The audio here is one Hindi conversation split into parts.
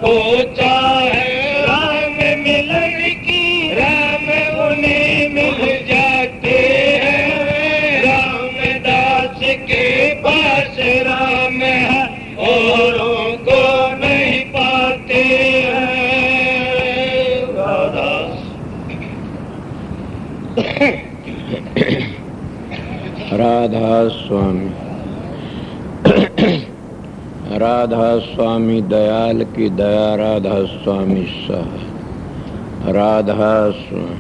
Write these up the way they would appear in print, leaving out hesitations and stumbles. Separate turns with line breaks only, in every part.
को चाहे राम मिलन की, राम उन्हें मिल जाते हैं। रामदास के पास राम है, औरों को नहीं पाते हैं।
राधा स्वामी राधा स्वामी दयाल की दया, राधा स्वामी सह। राधा स्वामी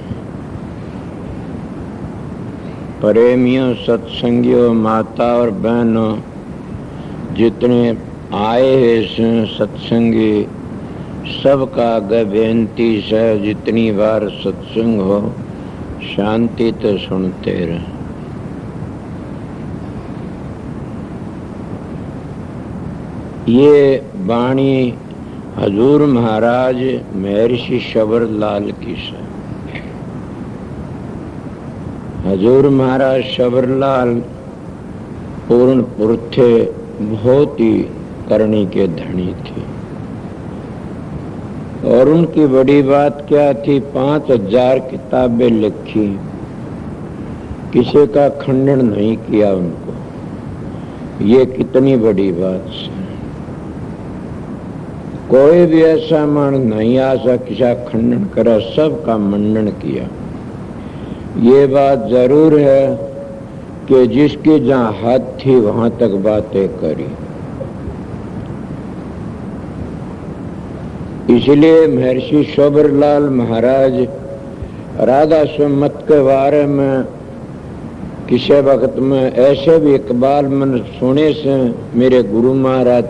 प्रेमियों, सत्संगियों, माता और बहनों, जितने आए हैं सत्संगी, सबका आगे बेनती है, जितनी बार सत्संग हो शांति तो सुनते रहे। ये वाणी हजूर महाराज महर्षि शबर लाल की है। हजूर महाराज शबर लाल पूर्णपुर थे, बहुत ही करनी के धनी थे। और उनकी बड़ी बात क्या थी, 5000 किताबें लिखी, किसी का खंडन नहीं किया उनको। ये कितनी बड़ी बात है। कोई भी ऐसा मन नहीं आ सका खंडन करा, सबका मंडन किया। ये बात जरूर है कि जिसकी जहां हद थी वहां तक बातें करी। इसलिए महर्षि शबरलाल महाराज राधा स्वमत के बारे में किसी वक्त में ऐसे भी इकबाल मन सुने से मेरे गुरु महाराज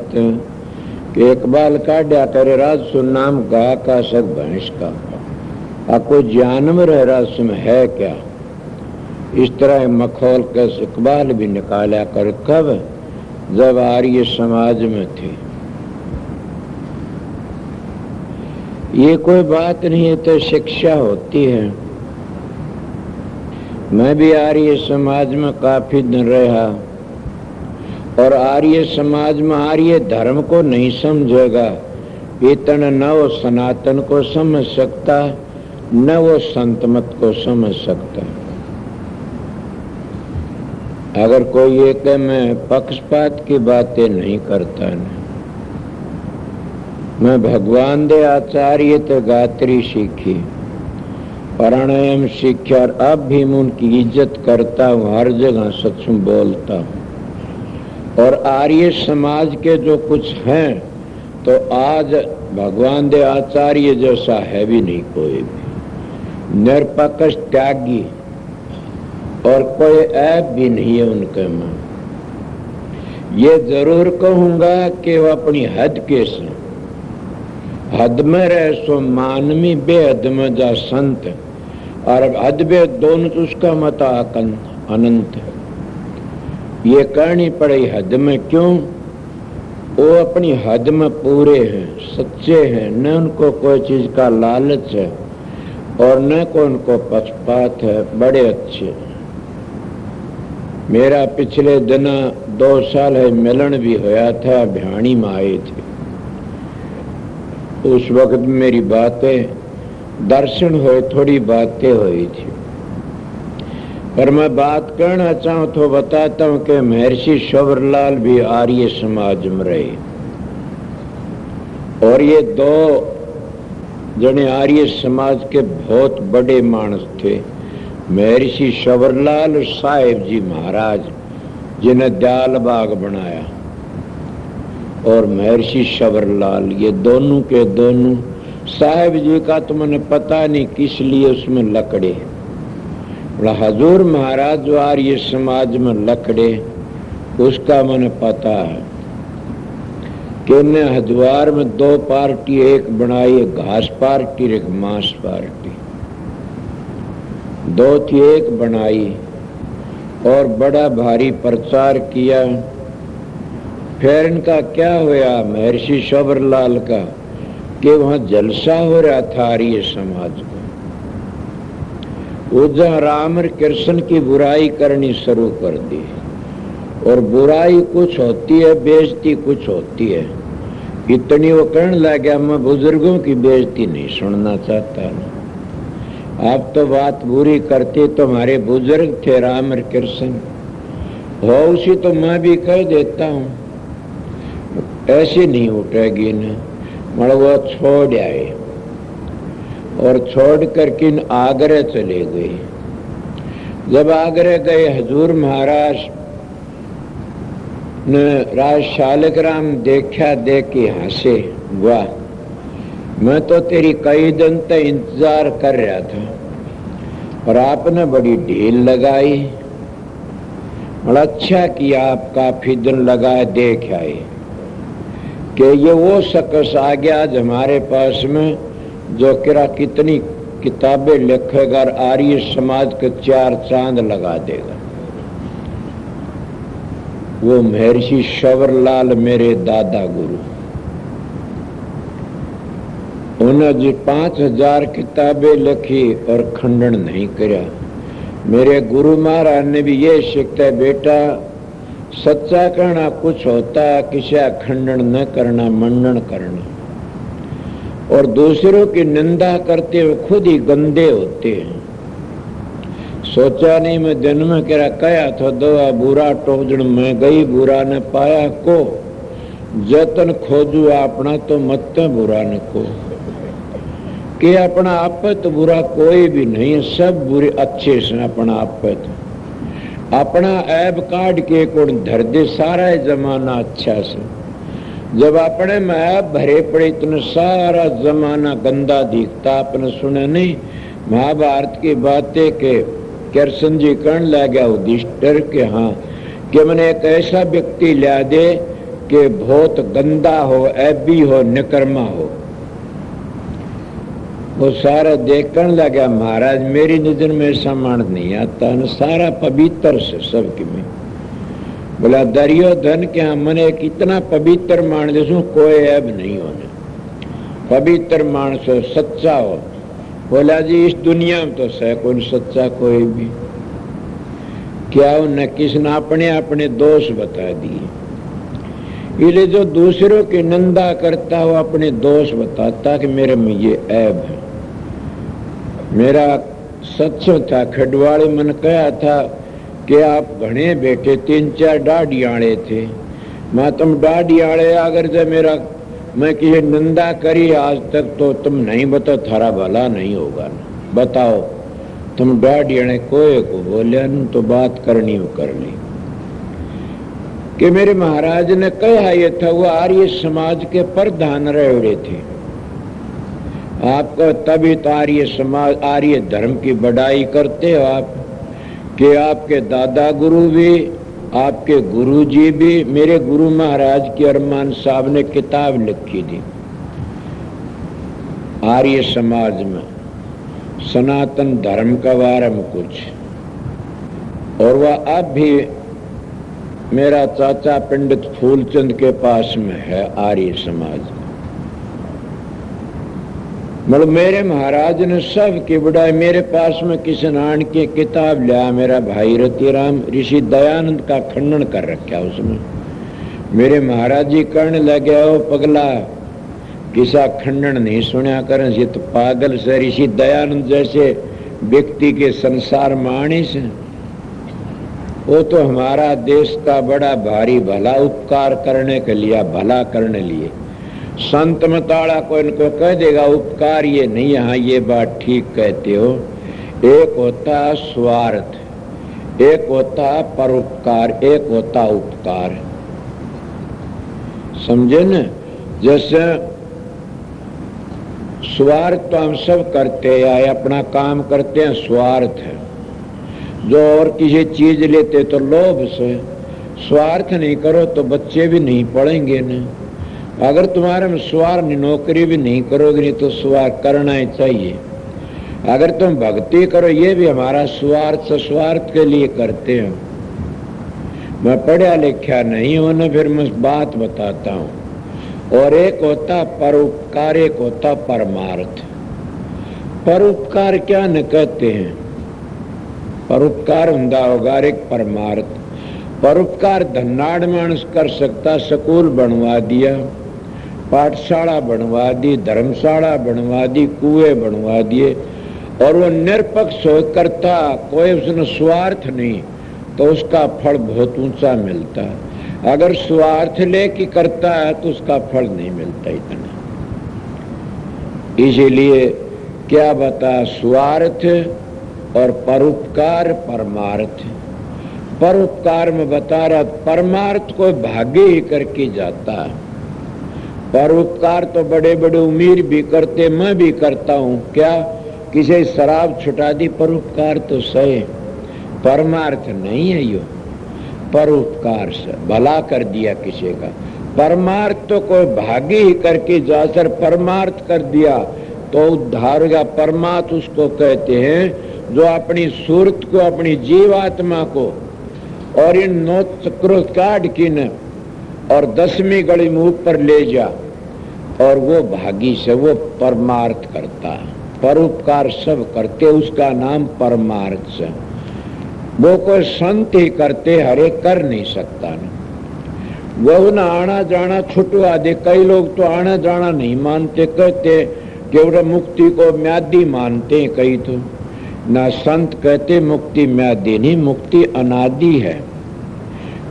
कि इकबाल काढ़ा करे राजसु नाम गा का सग भैंस का, आपको जानवर है राजसु में है क्या। इस तरह मखौल के इकबाल भी निकाला कर। कब? जब आर्य समाज में थे। ये कोई बात नहीं है, तो शिक्षा होती है। मैं भी आर्य समाज में काफी दिन रहा, और आर्य समाज में आर्य धर्म को नहीं समझेगा, इतना न वो सनातन को समझ सकता, न वो संत मत को समझ सकता। अगर कोई ये कहे मैं पक्षपात की बातें नहीं करता न, मैं भगवान दे आचार्य तो गात्री सीखी, प्राणायाम सीखा, और अब भी मैं उनकी इज्जत करता हूँ, हर जगह सच बोलता हूँ। और आर्य समाज के जो कुछ हैं, तो आज भगवान दे आचार्य जैसा है भी नहीं कोई भी। निरपक्ष, त्यागी, और कोई ऐप भी नहीं है उनके में। ये जरूर कहूंगा कि वो अपनी हद के से हद में रहे सो मानवी, बेहद में जा संत, और हद बे दोनों तो उसका मत अनंत है। ये करनी पड़ी हद में। क्यों? वो अपनी हद में पूरे हैं, सच्चे हैं, न उनको कोई चीज का लालच है और न को उनको पक्षपात है, बड़े अच्छे। मेरा पिछले दिन 2 साल है मिलन भी होया था, भियाणी में आए थे। उस वक्त मेरी बातें दर्शन हुए, थोड़ी बातें हुई थी। पर मैं बात करना चाहूं तो बताता हूं कि महर्षि शबरलाल भी आर्य समाज में रहे, और ये 2 जने आर्य समाज के बहुत बड़े मानस थे। महर्षि शबरलाल साहेब जी महाराज, जिन्हें दयाल बाग बनाया, और महर्षि शबरलाल, ये दोनों के दोनों। साहेब जी का तो मैंने पता नहीं किस लिए उसमें लकड़े, हजूर महाराज जो आर्य समाज में लकड़े, उसका मैंने पता है कि ने हरिद्वार में 2 पार्टी एक बनाई, एक घास पार्टी और एक मांस पार्टी। 2 थी, एक बनाई, और बड़ा भारी प्रचार किया। फिर इनका क्या हुआ महर्षि शबरलाल का, कि वहां जलसा हो रहा था आर्य समाज को। वो जहाँ राम और कृष्ण की बुराई करनी शुरू कर दी, और बुराई कुछ होती है, बेइज्जती कुछ होती है। इतनी वो कहने लगा, मैं बुजुर्गों की बेइज्जती नहीं सुनना चाहता ना। आप तो बात बुरी करते, तुम्हारे बुजुर्ग थे राम और कृष्ण हो, उसी तो मैं भी कह देता हूँ, ऐसे नहीं उठेगी ना। मतलब वो छोड़ आए और छोड़ कर किन आगरा चले गए। जब आगरा गए, हजूर महाराज ने राज शालिग्राम देखा, देख के हंसे, वाह, मैं तो तेरी कई दिन तक इंतजार कर रहा था और आपने बड़ी ढील लगाई। बड़ा अच्छा किया, आप काफी दिन लगाए देख आए कि ये वो शख्स आ गया आज हमारे पास में जो कितनी किताबें लिखेगा और आर्य समाज के 4 चांद लगा देगा। वो महर्षि शंवरलाल मेरे दादा गुरु, उन्हें जी 5000 किताबें लिखी और खंडन नहीं किया। मेरे गुरु महाराज ने भी ये शिक्षा, बेटा सच्चा कहना कुछ होता है, किसी का खंडन न करना, मंडन करना। और दूसरों की निंदा करते हुए खुद ही गंदे होते हैं। सोचा नहीं मैं दिन में कया था दवा बुरा टोजन में गई, बुरा न पाया को जतन खोजू अपना तो मत बुरा न को, कि अपना आप तो बुरा कोई भी नहीं, सब बुरे अच्छे से अपना आप तो अपना ऐब काट के कौन धर दे, सारा जमाना अच्छा से। जब अपने में ऐब भरे पड़े इतना सारा जमाना गंदा दिखता। आपने सुना नहीं महाभारत की बातें के कृष्ण जी कहने लगा युधिष्ठिर के, हाँ कि मैंने एक ऐसा व्यक्ति ला दे कि बहुत गंदा हो, ऐबी हो, निकर्मा हो। वो सारा देखने लगा, महाराज मेरी नजर में ऐसा मान नहीं आता न, सारा पवित्र से सबके में। बोला दुर्योधन के हाँ मैंने कितना पवित्र मान देसू, कोई ऐब नहीं होने, पवित्र मानस हो, सच्चा हो। बोला जी इस दुनिया में तो सह कोई सच्चा कोई भी, क्या उन्हें किसने अपने अपने दोष बता दिए। इसलिए जो दूसरों की निंदा करता हो अपने दोष बताता कि मेरे में ये ऐब है। मेरा सच था, खडवाले मन कहा था कि आप घने बेटे 3-4 डाढ़ियाड़े थे, मैं तुम डाढ़ियाड़े अगर जब मेरा मैं किसी निंदा करी आज तक तो तुम नहीं बता, थारा भला नहीं होगा ना। बताओ तुम डाढ़ियाड़े कोई को बोले न तो बात करनी हो कर ली। कि मेरे महाराज ने कहा ये था, वो आर्य समाज के प्रधान रहे थे। आपका तभी तो आर्य समाज आर्य धर्म की बढ़ाई करते हो आप, कि आपके दादा गुरु भी, आपके गुरु जी भी। मेरे गुरु महाराज की अरमान साहब ने किताब लिखी थी आर्य समाज में, सनातन धर्म का बारे में कुछ, और वह अब भी मेरा चाचा पंडित फूलचंद के पास में है आर्य समाज। मतलब मेरे महाराज ने सब की बढ़ाई। मेरे पास में किशन आन की किताब लिया, मेरा भाई रतिराम ऋषि दयानंद का खंडन कर रखा उसमें। मेरे महाराज जी कहने लगे, ओ पगला किसा खंडन नहीं सुना करें, ये तो पागल से। ऋषि दयानंद जैसे व्यक्ति के संसार में आने से, वो तो हमारा देश का बड़ा भारी भला उपकार करने के लिए, भला करने लिए। संत मताड़ा को इनको कह देगा उपकार ये नहीं, हाँ ये बात ठीक कहते हो। एक होता स्वार्थ, एक होता परोपकार, एक होता उपकार। समझे न? जैसे स्वार्थ तो हम सब करते हैं, या अपना काम करते हैं, स्वार्थ है। जो और किसी चीज लेते तो लोभ से। स्वार्थ नहीं करो तो बच्चे भी नहीं पढ़ेंगे न। अगर तुम्हारे में स्वार्थ, नौकरी भी नहीं करोगे नहीं तो स्वार्थ करना ही चाहिए। अगर तुम भक्ति करो, ये भी हमारा स्वार्थ से, स्वार्थ के लिए करते हो। मैं पढ़ा लिखा नहीं हूं ना, फिर मैं बात बताता हूं। और एक होता परोपकार, एक होता परमार्थ। परोपकार क्या न कहते हैं, परोपकार हुंदा होगा, एक परमार्थ। परोपकार धनाढ़ मानस कर सकता, स्कूल बनवा दिया, पाठशाला बनवा दी, धर्मशाला बनवा दी, कुएं बनवा दिए, और वो निरपक्ष हो करता, कोई उसने स्वार्थ नहीं, तो उसका फल बहुत ऊंचा मिलता है। अगर स्वार्थ लेके करता है तो उसका फल नहीं मिलता इतना। इसीलिए क्या बता, स्वार्थ और परोपकार परमार्थ। परोपकार में बता रहा, परमार्थ को भाग्य ही करके जाता है। परोपकार तो बड़े बड़े उम्मीद भी करते, मैं भी करता हूँ, क्या किसी शराब छुटा दी, परोपकार तो सही, परमार्थ नहीं है यो। परोपकार से भला कर दिया किसी का, परमार्थ तो कोई भागी ही करके जाकर परमार्थ कर दिया तो उद्धार होगा। परमार्थ उसको कहते हैं जो अपनी सूरत को, अपनी जीवात्मा को और इन 9 चक्रों काट की न और 10वीं गली में ऊपर ले जा, और वो भागी से वो परमार्थ करता है। परोपकार सब करते, उसका नाम परमार्थ से। वो कोई संत ही करते, हरे कर नहीं सकता न। वो न आना जाना छुटवा दे। कई लोग तो आना जाना नहीं मानते, कहते केवल मुक्ति को म्यादी मानते हैं। कई तो ना संत कहते मुक्ति म्यादी नहीं, मुक्ति अनादि है।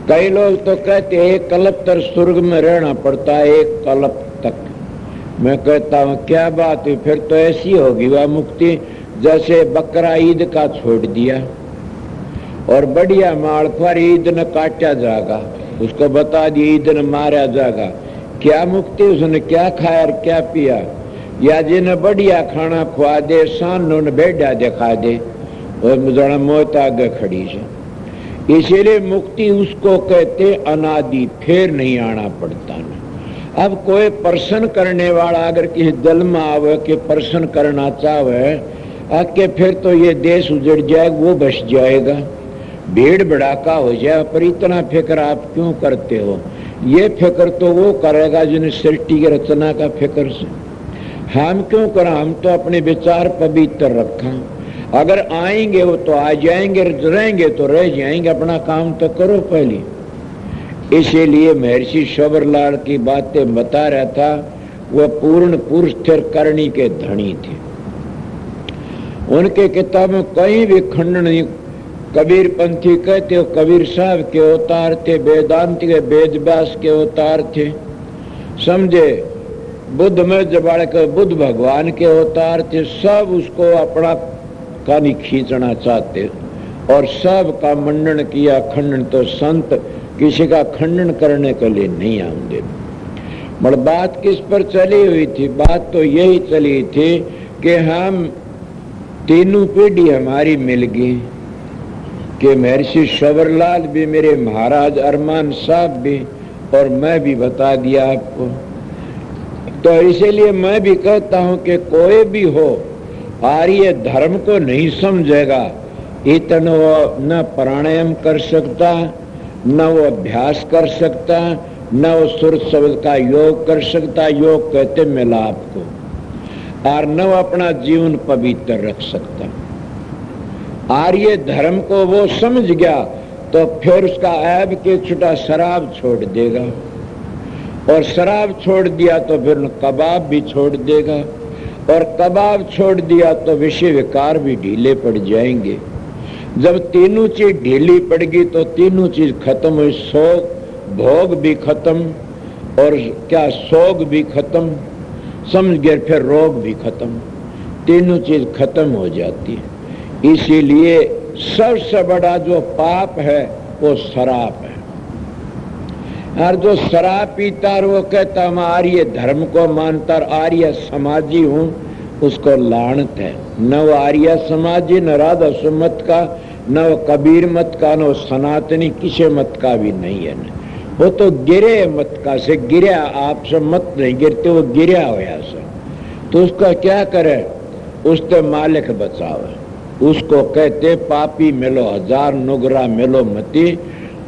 कई लोग तो कहते एक कल्प तक स्वर्ग में रहना पड़ता है, एक कल्प तक। मैं कहता हूँ क्या बात है, फिर तो ऐसी होगी वह मुक्ति जैसे बकरा ईद का छोड़ दिया और बढ़िया माल पर ईद न काटा जाएगा, उसको बता दिया ईद न मारा जाएगा। क्या मुक्ति, उसने क्या खाया और क्या पिया? या जिन्हें बढ़िया खाना खुआ दे, सानों ने बेड़ा दिखा दे और जरा मौत आगे खड़ी है। इसीलिए मुक्ति उसको कहते अनादि, फिर नहीं आना पड़ता ना। अब कोई प्रश्न करने वाला अगर किसी दिल में आवे कि प्रश्न करना चाहे आके, फिर तो ये देश उजड़ जाएगा, वो बस जाएगा, भीड़ भड़ाका हो जाए। पर इतना फिक्र आप क्यों करते हो? ये फिक्र तो वो करेगा जिन्हें सृष्टि की रचना का फिक्र से। हम क्यों करें? हम तो अपने विचार पवित्र रखा। अगर आएंगे वो तो आ जाएंगे, रहेंगे तो रह जाएंगे, अपना काम तो करो पहले। इसीलिए महर्षि शबरलाल की बातें बता रहा था, वह पूर्ण पुरुष स्थिर करनी के धनी थे। उनके किताब में कहीं भी खंडन नहीं। कबीर पंथी कहते हो कबीर साहब के अवतार थे, वेदांत के वेद व्यास के अवतार थे, समझे। बुद्ध में जबाड़ के बुद्ध भगवान के अवतार थे। सब उसको अपना कानी खींचना चाहते और सब का मंडन किया। खंडन तो संत किसी का खंडन करने के लिए नहीं आएंगे। मगर बात किस पर चली हुई थी? बात तो यही चली थी कि हम तीनों पीढ़ी हमारी मिल गई कि महर्षि शबरलाल भी, मेरे महाराज अरमान साहब भी, और मैं भी बता दिया आपको। तो इसीलिए मैं भी कहता हूं कि कोई भी हो आर्य धर्म को नहीं समझेगा, इतना वो न प्राणायाम कर सकता, न वो अभ्यास कर सकता, न वो सुर शब्द का योग कर सकता, योग कहते मिलाप को, और न वो अपना जीवन पवित्र रख सकता। आर्य धर्म को वो समझ गया तो फिर उसका ऐब के छुटा शराब छोड़ देगा, और शराब छोड़ दिया तो फिर कबाब भी छोड़ देगा, और कबाब छोड़ दिया तो विषय विकार भी ढीले पड़ जाएंगे। जब तीनों चीज ढीली पड़ गई तो तीनों चीज खत्म हुई। शोक भोग भी खत्म और क्या शोक भी खत्म, समझ गए, फिर रोग भी खत्म, तीनों चीज खत्म हो जाती है। इसीलिए सबसे बड़ा जो पाप है वो शराब है। और जो शराब पीता वो कहता मैं आर्य धर्म को मानता आर्य समाजी हूँ, उसको लानत है। न वो आर्य समाजी, न राधा सुमत का, न वो कबीर मत का, न वो सनातनी किसी मत का भी नहीं है। न वो तो गिरे मत का से गिरा, आपसे मत नहीं गिरते, वो गिरा होया से। तो उसका क्या करे? उससे मालिक बचावे। उसको कहते पापी मिलो हजार, नुगरा मिलो मती।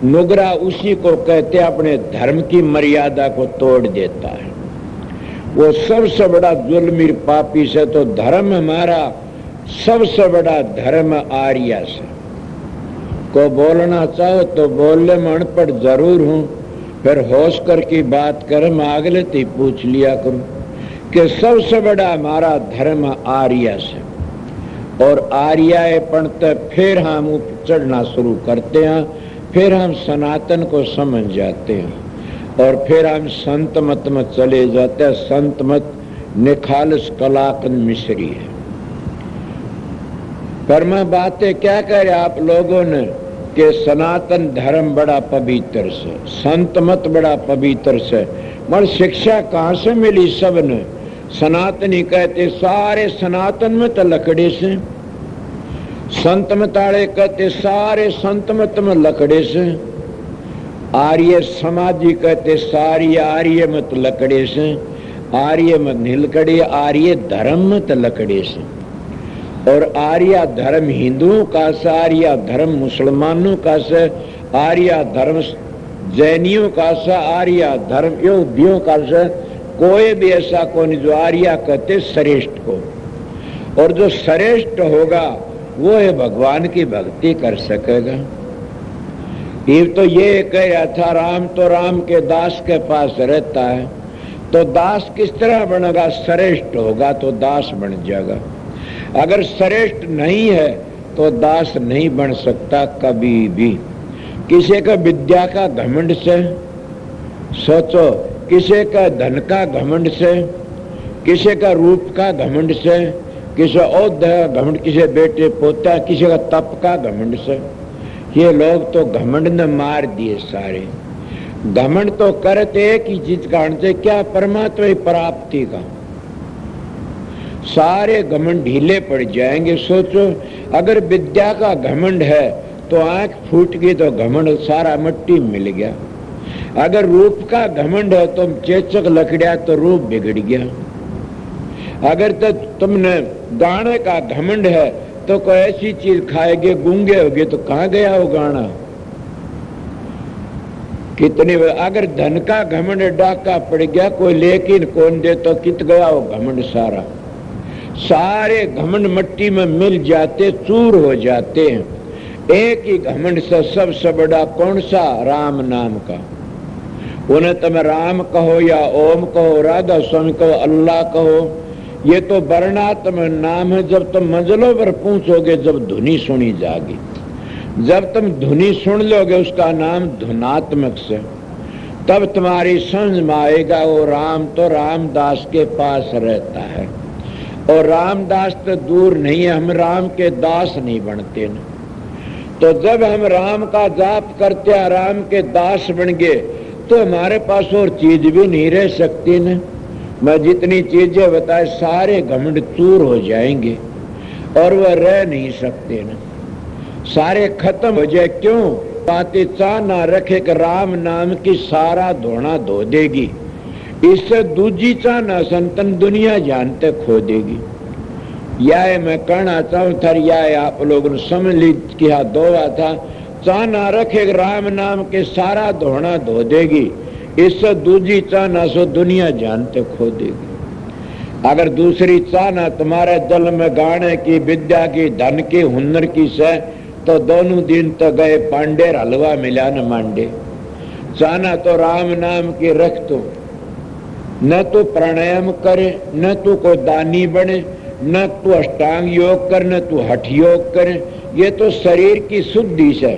नुगरा उसी को कहते अपने धर्म की मर्यादा को तोड़ देता है। वो सबसे बड़ा जुल्मी पापी से। तो धर्म हमारा सबसे बड़ा धर्म आर्य से। को बोलना चाहो तो बोलने में अनपढ़ जरूर हूं, फिर होश करके बात कर, मैं अगले ते पूछ लिया करूं कि सबसे बड़ा हमारा धर्म आर्य से, और आर्यपण तक फिर हम ऊपर चढ़ना शुरू करते हैं, फिर हम सनातन को समझ जाते हैं, और फिर हम संत मत में चले जाते हैं। संत मत निखालस कलाकंद मिश्री है। पर मैं बातें क्या करे आप लोगों ने कि सनातन धर्म बड़ा पवित्र से, संत मत बड़ा पवित्र से, मगर शिक्षा कहाँ से मिली सबने? सनातनी कहते सारे सनातन में तो लकड़े से, संत मताड़े कहते सारे संत मत में लकड़े से, आर्य समाजी कहते सारी आर्य मत लकड़े से, आर्य मत नीलकड़े, आर्य धर्म मत लकड़े से। और आर्य धर्म हिंदुओं का से, आर्य धर्म मुसलमानों का से, आर्य धर्म जैनियों का से, आर्य धर्म यहूदियों का से, कोई भी ऐसा कौन जो आर्य कहते श्रेष्ठ को। और जो श्रेष्ठ होगा वो है भगवान की भक्ति कर सकेगा। ये तो ये कह रहा था, राम तो राम के दास के पास रहता है, तो दास किस तरह बनेगा? श्रेष्ठ होगा तो दास बन जाएगा। अगर श्रेष्ठ नहीं है तो दास नहीं बन सकता कभी भी। किसी का विद्या का घमंड से, सोचो, किसी का धन का घमंड से, किसी का रूप का घमंड से, किसी औहदे का घमंड, किसी बेटे पोता, किसी का तप का घमंड से, ये लोग तो घमंड ने मार दिए सारे। घमंड तो करते एक ही चीज कारण से, क्या? परमात्मा की प्राप्ति का। सारे घमंड ढीले पड़ जाएंगे। सोचो, अगर विद्या का घमंड है तो आंख फूट गई तो घमंड सारा मिट्टी मिल गया। अगर रूप का घमंड है तो चेचक लकड़िया तो रूप बिगड़ गया। अगर तो तुमने गाने का घमंड है तो कोई ऐसी चीज खाएगे, गूंगे होगे तो कहाँ गया वो गाना? कितने अगर धन का घमंड डाका पड़ गया कोई लेकिन कौन दे तो कित गया वो घमंड सारा। सारे घमंड मिट्टी में मिल जाते, चूर हो जाते हैं। एक ही घमंड से सबसे बड़ा कौन सा? राम नाम का। उन्हें तुम राम कहो या ओम कहो, राधा स्वामी कहो, अल्लाह कहो, ये तो वर्णात्मक नाम है। जब तुम मंजिलों पर पहुंचोगे, जब धुनी सुनी जाएगी, जब तुम धुनी सुन लोगे उसका नाम धुनात्मक से, तब तुम्हारी समझ में आएगा वो राम तो रामदास के पास रहता है। और रामदास तो दूर नहीं है, हम राम के दास नहीं बनते न। तो जब हम राम का जाप करते हैं, राम के दास बन गए, तो हमारे पास और चीज भी नहीं रह सकती न। मैं जितनी चीजें बताए सारे घमंड चूर हो जाएंगे और वह रह नहीं सकते न, सारे खत्म हो जाए। क्यों? बातें चाह ना रखे कि राम नाम की सारा धोना धो देगी, इससे दूजी चाह ना संतन दुनिया जानते खो देगी। यह मैं कहना चाहूं था, यह आप लोगों ने समझ ली कि हाँ दोवा था। चाह ना रखे राम नाम के सारा धोना धो देगी, इससे दूसरी चाह ना सो दुनिया जानते खो देगी। अगर दूसरी चाह ना तुम्हारे दिल में गाने की, विद्या की, धन की, हुनर की से, तो दोनों दिन तो गए पांडे हलवा मिला न मांडे। चाहना तो राम नाम की रख तो, न तू प्राणायाम करे, न तू कोई दानी बने, न तू अष्टांग योग कर, न तू हठ योग करे। ये तो शरीर की शुद्धि से।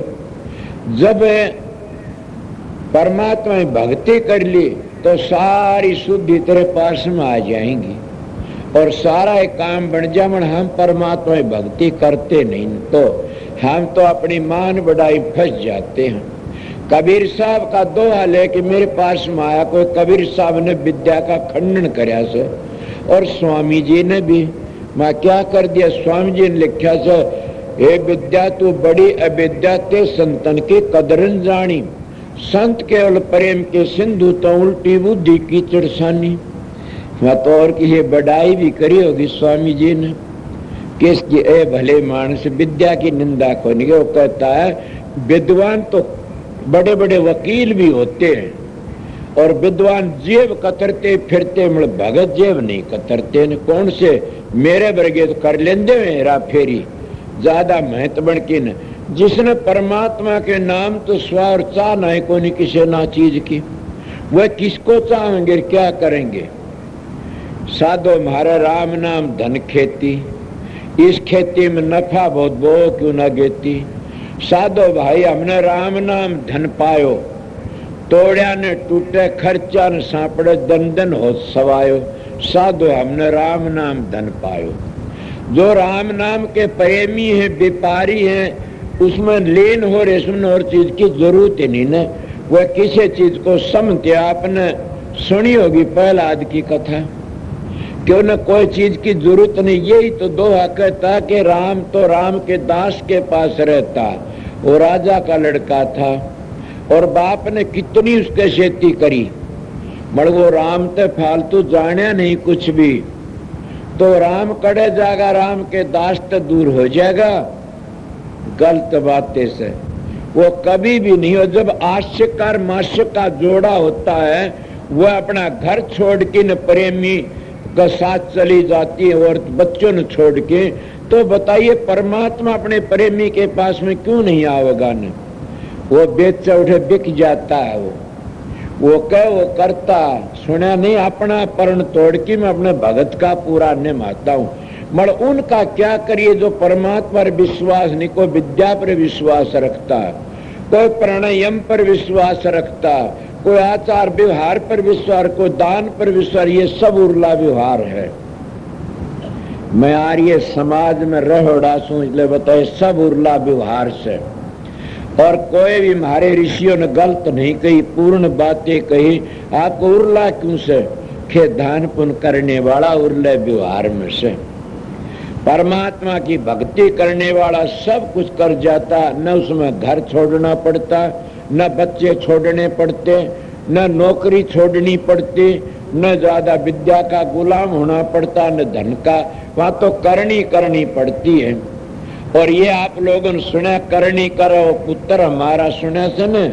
जब परमात्मा में भक्ति कर ली तो सारी शुद्धि तेरे पास में आ जाएंगी और सारा एक काम बन जा। हम परमात्मा में भक्ति करते नहीं तो हम तो अपनी मान बढ़ाई फंस जाते हैं। कबीर साहब का दोहा लेके मेरे पास में आया कोई, कबीर साहब ने विद्या का खंडन कराया से, और स्वामी जी ने भी। मैं क्या कर दिया? स्वामी जी ने लिखा से, हे विद्या तू बड़ी अविद्या ते संतन की कदरन जानी, संत केवल प्रेम के सिंधु तो उल्टी बुद्धि की चिड़सानी। मैं तो और की बढ़ाई भी करी होगी स्वामी जी ने, किसकी? ए भले मानस विद्या की निंदा को नहीं। वो कहता है विद्वान तो बड़े बड़े वकील भी होते हैं, और विद्वान जेब कतरते फिरते, मतलब भगत जेब नहीं कतरते न। कौन से? मेरे वर्गे तो कर लेंदे हेरा फेरी, ज्यादा महत्व बन के न। जिसने परमात्मा के नाम तो स्व और चाह नहीं को नहीं किसी ना चीज की, वह किसको चाहेंगे, क्या करेंगे। साधो हमारे राम नाम धन खेती, इस खेती में नफा बहुत बो क्यों ना गेती। साधो भाई हमने राम नाम धन पायो, तोड़िया ने टूटे खर्चा न सापड़े दन दन हो सवायो। साधो हमने राम नाम धन पायो। जो राम नाम के प्रेमी है, व्यापारी है, उसमें लीन हो रहे, उसमें और चीज की जरूरत ही नहीं न। वह किसी चीज को समझते, आपने सुनी होगी प्रहलाद की कथा, क्यों न कोई चीज की जरूरत नहीं। यही तो दोहा कहता कि राम तो राम के दास के पास रहता, वो राजा का लड़का था और बाप ने कितनी उसके खेती करी, मगर वो राम ते फालतू जाने नहीं कुछ भी, तो राम कड़े जाएगा, राम के दास तो दूर हो जाएगा गलत बातें से। वो कभी भी नहीं हो। जब आशिक और माशिक का जोड़ा होता है, वह अपना घर छोड़ के न प्रेमी का साथ चली जाती है और बच्चों ने छोड़ के, तो बताइए परमात्मा अपने प्रेमी के पास में क्यों नहीं आवेगा न। वो बेच उठे बिक जाता है, वो कह वो करता सुना नहीं, अपना पर्ण तोड़ के मैं अपने भगत का पूरा निभाता हूँ। मगर उनका क्या करिए जो परमात्मा पर विश्वास नहीं, कोई विद्या पर विश्वास रखता, कोई प्राणायाम पर विश्वास रखता, कोई आचार व्यवहार पर विश्वास, कोई दान पर विश्वास, ये सब उर्ला व्यवहार है। मैं आर्य समाज में रह उड़ासू, इसलिए बताए सब उर्ला व्यवहार से। और कोई भी हमारे ऋषियों ने गलत नहीं कही, पूर्ण बातें कही। आपको उर्ला क्यों से, के दान पुण्य करने वाला उर्ले व्यवहार में से। परमात्मा की भक्ति करने वाला सब कुछ कर जाता, न उसमें घर छोड़ना पड़ता, न बच्चे छोड़ने पड़ते, न नौकरी छोड़नी पड़ती, न ज्यादा विद्या का गुलाम होना पड़ता, न धन का। वहां तो करनी पड़ती है। और ये आप लोगों ने सुना, करनी करो पुत्र हमारा, सुना से न,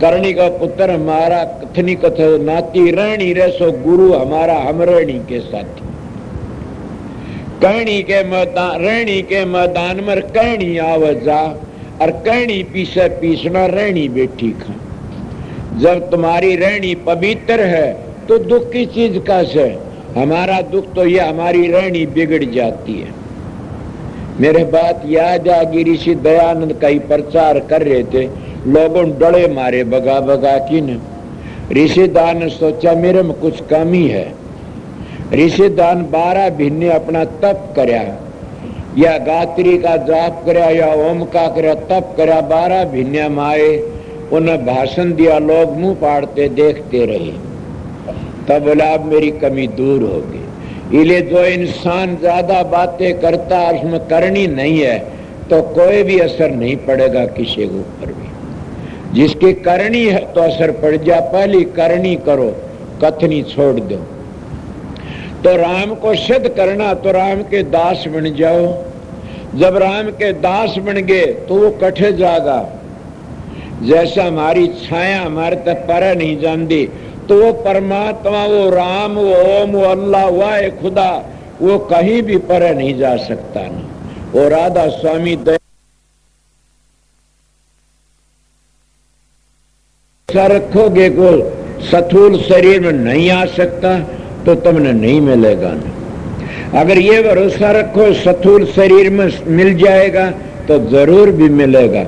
करनी का पुत्र हमारा, कथनी कथ नाती रहनी रे सो गुरु हमारा, हम रहनी के साथी। कहनी के मैदान, रहनी के मैदान में कहनी आव जा, और कहनी पीछे पीसना रहनी बेटी खा। जब तुम्हारी रहनी पवित्र है तो दुख की चीज का से। हमारा दुख तो ये हमारी रहनी बिगड़ जाती है। मेरे बात याद आ गई, ऋषि दयानंद का ही प्रचार कर रहे थे, लोगों डरे मारे बगा बगा की न। ऋषि दान सोचा मेरे में कुछ कमी है। ऋषि दान 12 भिन्ने अपना तप करया, या गायत्री का जाप करया, या ओम का करया, तप करया, 12 भिन्ने माए, उन्हें भाषण दिया, लोग मुंह पाड़ते देखते रहे। तब बोला अब मेरी कमी दूर होगी। इसलिए जो इंसान ज्यादा बातें करता है, उसमें करनी नहीं है, तो कोई भी असर नहीं पड़ेगा किसी के ऊपर भी। जिसकी करनी है तो असर पड़ जा, पहली करनी करो, कथनी छोड़ दो। तो राम को सिद्ध करना तो राम के दास बन जाओ। जब राम के दास बन गए तो वो कठे जाएगा। जैसा हमारी छाया हमारे तक पर नहीं जानती, तो वो परमात्मा, वो राम, वो ओम, वो अल्लाह, वाहे खुदा, वो कहीं भी पर नहीं जा सकता ना। वो राधा स्वामी दया रखोगे को स्थूल शरीर में नहीं आ सकता तो तुमने नहीं मिलेगा ना। अगर ये भरोसा रखो स्थूल शरीर में मिल जाएगा तो जरूर भी मिलेगा।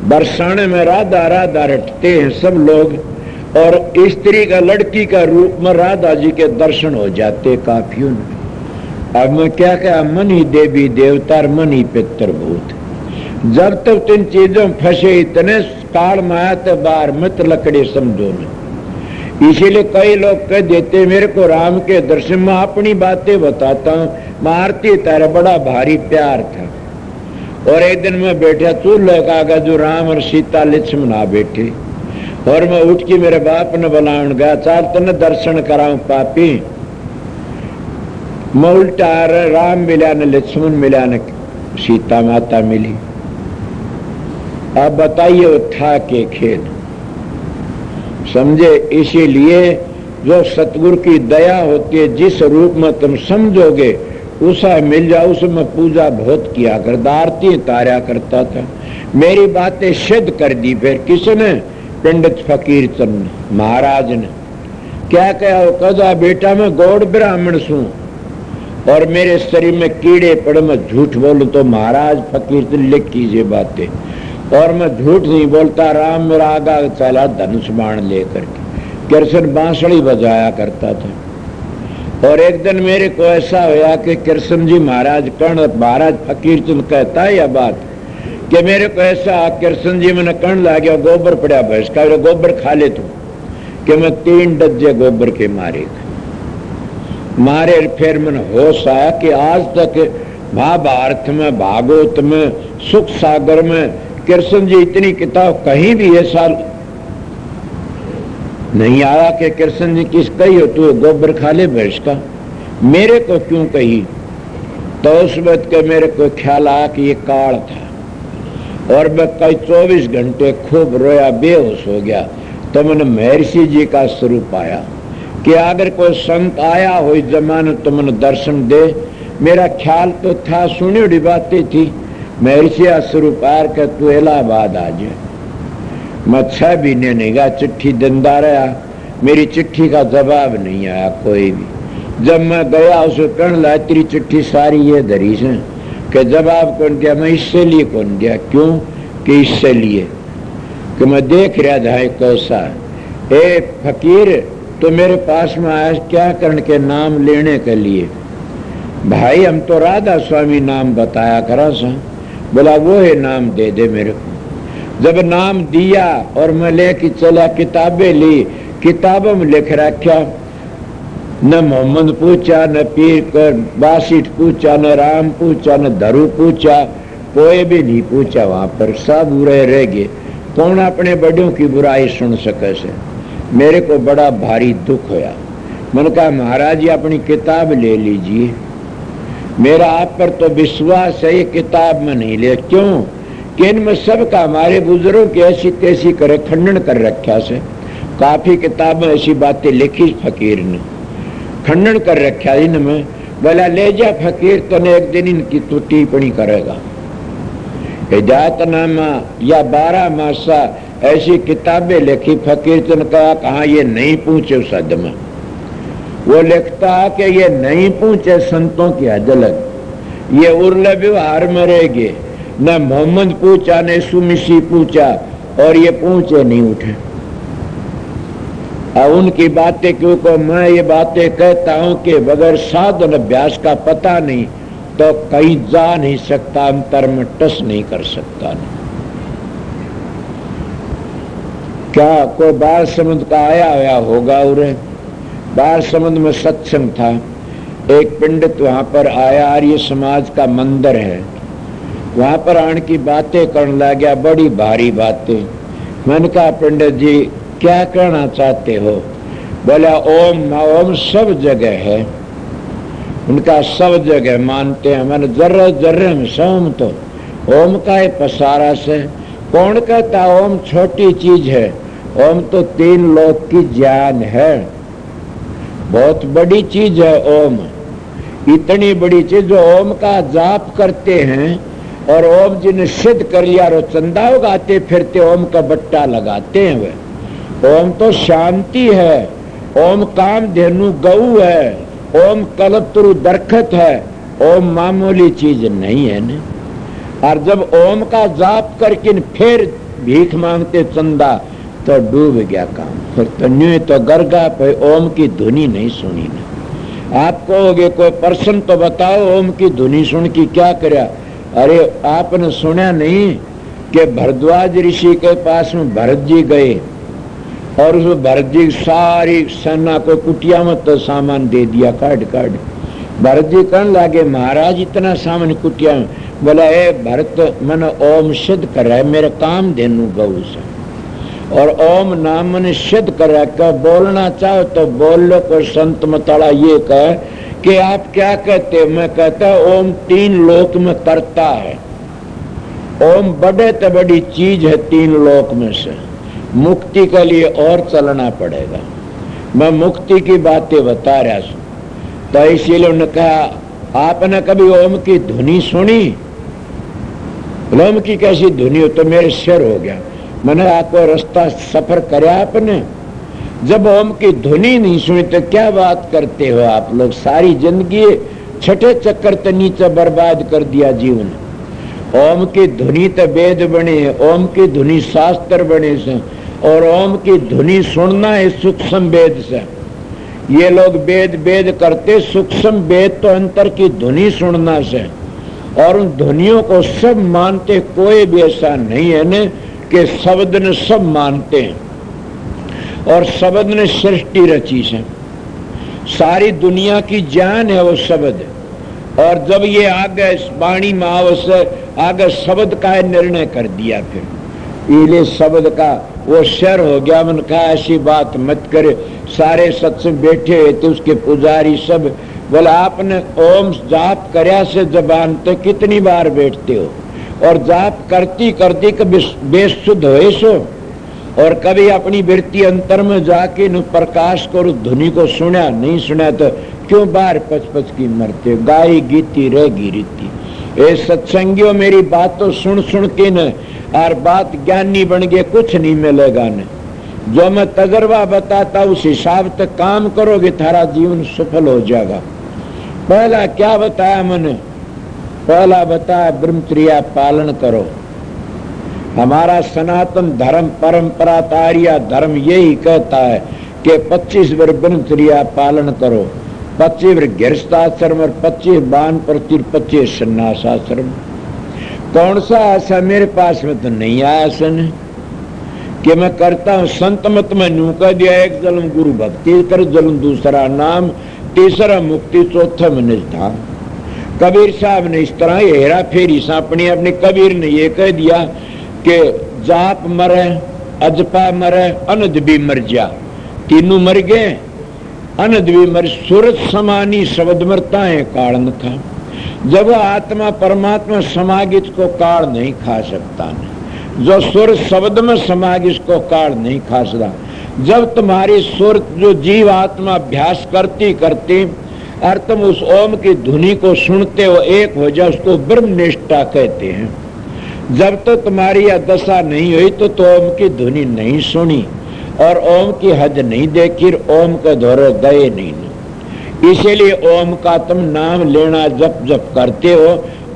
बरसाने में राधा राधा रटते हैं सब लोग, और स्त्री का लड़की का रूप में राधा जी के दर्शन हो जाते काफियों ने। अब मैं क्या कहा, मन ही देवी देवता, मन ही पितृभूत। जब तक तीन चीजों फंसे इतने काल माया तो बाहर मत लकड़े समझो न। इसीलिए कई लोग कह देते मेरे को राम के दर्शन में, अपनी बातें बताता हूँ। मारती तारा बड़ा भारी प्यार था, और एक दिन मैं बैठा चूल्हे का आगा, जो राम और सीता लक्ष्मण आ बैठे, और मैं उठ के मेरे बाप ने बुलाने गया, चाल तने दर्शन कराऊं पापी। मैं उल्टा राम मिला न लक्ष्मण मिला न सीता माता मिली। अब बताइए वो था के खेल, समझे। इसीलिए जो सतगुरु की दया होती है, जिस रूप में तुम समझोगे उसे मिल जाए, उसमें पूजा बहुत किया करता, आरती तारा करता था। मेरी बातें सिद्ध कर दी। फिर किसने? पंडित फकीर चंद महाराज ने क्या कहा? वो कहा बेटा मैं गौड़ ब्राह्मण सू और मेरे शरीर में कीड़े पड़े, मैं झूठ बोलूं तो महाराज फकीर चंद लिख कीजिए बातें, और मैं झूठ नहीं बोलता। राम मेरा आगा चला धनुष बाण लेकर के, कृष्ण बांसुरी बजाया करता था। और एक दिन मेरे को ऐसा हुआ कि कृष्ण जी महाराज कर्ण, महाराज फकीर चंद कहता है यह बात कि मेरे को ऐसा कृष्ण जी मैंने कर्ण ला गया, गोबर पड़ा भैंस का, गोबर खा ले तू, कि मैं 3 डज्जे गोबर के मारे। फिर मन होश आया कि आज तक महाभारत में, भागवत में, सुख सागर में कृष्ण जी इतनी किताब कहीं भी ये साल नहीं आया कि कृष्ण जी किस कही हो तू गोबर खा ले भैंस का, मेरे को क्यों कही? तो उस वक्त के मेरे को ख्याल आया कि ये काल था, और मैं कई 24 घंटे खूब रोया, बेहोश हो गया। तो मैंने महर्षि जी का स्वरूप आया कि अगर कोई संत आया हो इस जमाने तो मैंने दर्शन दे। मेरा ख्याल तो था, सुनी हुई बातें थी। महर्षि स्वरूप आर के तू इलाहाबाद आ जाए। मैं 6 महीने नहीं गया, चिट्ठी देंदा रहा, मेरी चिट्ठी का जवाब नहीं आया कोई भी। जब मैं गया उसे कहने ला तेरी चिट्ठी सारी ये धरी से कि जवाब कौन दिया? मैं इससे लिए कौन दिया? क्यों? कि इससे लिए कि मैं देख रहा था कैसा। ए फकीर तो मेरे पास में आया क्या करने के? नाम लेने के लिए। भाई हम तो राधा स्वामी नाम बताया करा सा। बोला वो है नाम दे दे मेरे को। जब नाम दिया और मैं लेके चला, किताबें ली, किताबों में लिख रखा, न मोहम्मद पूछा, न पीर कर बासिट पूछा, न राम पूछा, न धरू पूछा, कोई भी नहीं पूछा। वहां पर सब बुरे रह गए। कौन अपने बड़ों की बुराई सुन सके से? मेरे को बड़ा भारी दुख होया। मैंने कहा महाराज जी अपनी किताब ले लीजिए, मेरा आप पर तो विश्वास है, ये किताब में नहीं ले। क्यों? कि इनमें सबका हमारे बुजुर्गों की ऐसी तैसी करे खंडन कर रखा से। काफी किताबें ऐसी बातें लिखी फकीर ने, खंडन कर रखा इनमें। बोला ले जा फकीर, तने एक दिन इनकी तो टिप्पणी करेगा। हिदायतनामा या 12 मासा ऐसी किताबें लिखी फकीर ने कहा कहा ये नहीं पूछे सद में। वो लिखता कि ये नहीं पूछे संतों की अजलत, ये उर्ले व्यवहार में रह गए। न मोहम्मद पूछा, न सुमिसी पूछा, और ये पूछे नहीं उठे। अब उनकी बातें क्यों को मैं ये बातें कहता हूं कि बगैर साधन अभ्यास का पता नहीं तो कहीं जा नहीं सकता, अंतर में टस नहीं कर सकता। नहीं क्या कोई बार समुद्र का आया होगा? और बार समुद्र में सत्संग था, एक पंडित वहां पर आया, आर्य समाज का मंदिर है, वहां पर आने की बातें करने लगा, बड़ी भारी बातें। मैंने कहा पंडित जी क्या कहना चाहते हो? बोला ओम ओम सब जगह है। उनका सब जगह मानते हैं। मैंने जर्रे जर्रे में सोम तो ओम का है पसारा से। कौन कहता ओम छोटी चीज है? ओम तो 3 लोक की जान है, बहुत बड़ी चीज है ओम। इतनी बड़ी चीज जो ओम का जाप करते हैं और ओम जी ने सिद्ध कर लिया और चंदा उगाते फिरते ओम का बट्टा लगाते हैं। वे ओम तो शांति है, ओम कामधेनु गऊ है, ओम कल्पतरु दरखत है, ओम मामूली चीज नहीं है न। और जब ओम का जाप करके फिर भीख मांगते चंदा तो डूब गया काम। फिर तो न्यू तो गरगा पे ओम की धुनी नहीं सुनी न। आप कहोगे कोई पर्सन तो बताओ ओम की धुनी सुन की क्या करया? अरे आपने सुना नहीं कि भरद्वाज ऋषि के पास में भरत जी गए और उस भरत जी सारी सेना को कुटिया में तो सामान दे दिया काट काट। भरत जी कहने लगे महाराज इतना सामान कुटिया में। बोला ए भरत मैंने ओम सिद्ध कर रहा है, मेरे काम धेनु गऊ से, और ओम नाम मैंने सिद्ध कर रहा है। बोलना चाहो तो बोल लो। कोई संत मतड़ा ये कहे कि आप क्या कहते? मैं कहता ओम 3 लोक में करता है। ओम बड़े तो बड़ी चीज है 3 लोक में से। मुक्ति के लिए और चलना पड़ेगा। मैं मुक्ति की बातें बता रहा हूं। तो इसीलिए उन्होंने कहा आपने कभी ओम की धुनी सुनी? ओम की कैसी धुनी हो तो मेरे सिर हो गया। मैंने आपको रास्ता सफर कराया आपने, जब ओम की धुनी नहीं सुनी तो क्या बात करते हो आप लोग? सारी जिंदगी छठे चक्कर ते नीचे बर्बाद कर दिया जीवन। ओम की धुनी तो वेद बने, ओम की धुनी शास्त्र बने से, और ओम की धुनी सुनना है सूक्ष्म वेद से। ये लोग वेद वेद करते, सूक्ष्म वेद तो अंतर की धुनी सुनना से, और उन ध्वनियों को सब मानते। कोई भी ऐसा नहीं है न कि शब्द ने सब मानते हैं, और शब्द ने सृष्टि रची से। सारी दुनिया की जान है वो शब्द, और जब ये आगे वाणी माव से आगे शब्द का निर्णय कर दिया, फिर इले शब्द का वो शर हो गया। मैंने कहा ऐसी बात मत करे। सारे सत्संग बैठे हुए थे, उसके पुजारी सब बोला आपने ओम जाप करया से जबान तो कितनी बार बैठते हो, और जाप करती करती कभी बेशुद्ध हो सो, और कभी अपनी वृत्ति अंतर में जाके न प्रकाश को धुनी को सुना नहीं सुना तो क्यों बार पच पच की मरते? गाई गीती रहेगी रीति। ए सत्संगियों मेरी बात तो सुन सुन के न और बात ज्ञानी बन गए, कुछ नहीं मिलेगा न। जो मैं तजर्बा बताता उस हिसाब तक काम करोगे, थारा जीवन सफल हो जाएगा। पहला क्या बताया मैंने? पहला बताया ब्रह्मचर्या पालन करो। हमारा सनातन धर्म परंपरा तारिया धर्म यही कहता है कि 25 वर्ष ब्रह्मचर्या पालन करो, 25 वर्ष गृहस्थाश्रम और 25 वानप्रस्थ, 25 संन्यासाश्रम। कौन सा ऐसा मेरे पास में तो नहीं आया सन कि मैं करता हूं। संत मत में न्यू कह दिया, एक जन्म गुरु भक्ति कर, जन्म दूसरा नाम, तीसरा मुक्ति, चौथा में निष्ठा। कबीर साहब ने इस तरह हेरा फेरी सापनी अपने कबीर ने ये कह दिया कि जाप मरे, अजपा मरे, अनद भी मर जा। तीनों मर गए, अनद भी मर। सूरज समानी शब्द मरता है काल न था। जब वह आत्मा परमात्मा समागित को काल नहीं खा सकता न। जो सुर शब्द में समागित को काल नहीं खा सकता। जब तुम्हारी सुर जो जीव आत्मा अभ्यास करती करती और तुम उस ओम की धुनी को सुनते हो, एक हो जाए, उसको ब्रह्मनिष्ठा कहते हैं। जब तो तुम्हारी यह दशा नहीं हुई तो ओम की धुनी नहीं सुनी और ओम की हद नहीं देखी, ओम के दौरे गए नहीं। इसीलिए ओम का तुम नाम लेना जप जप करते हो,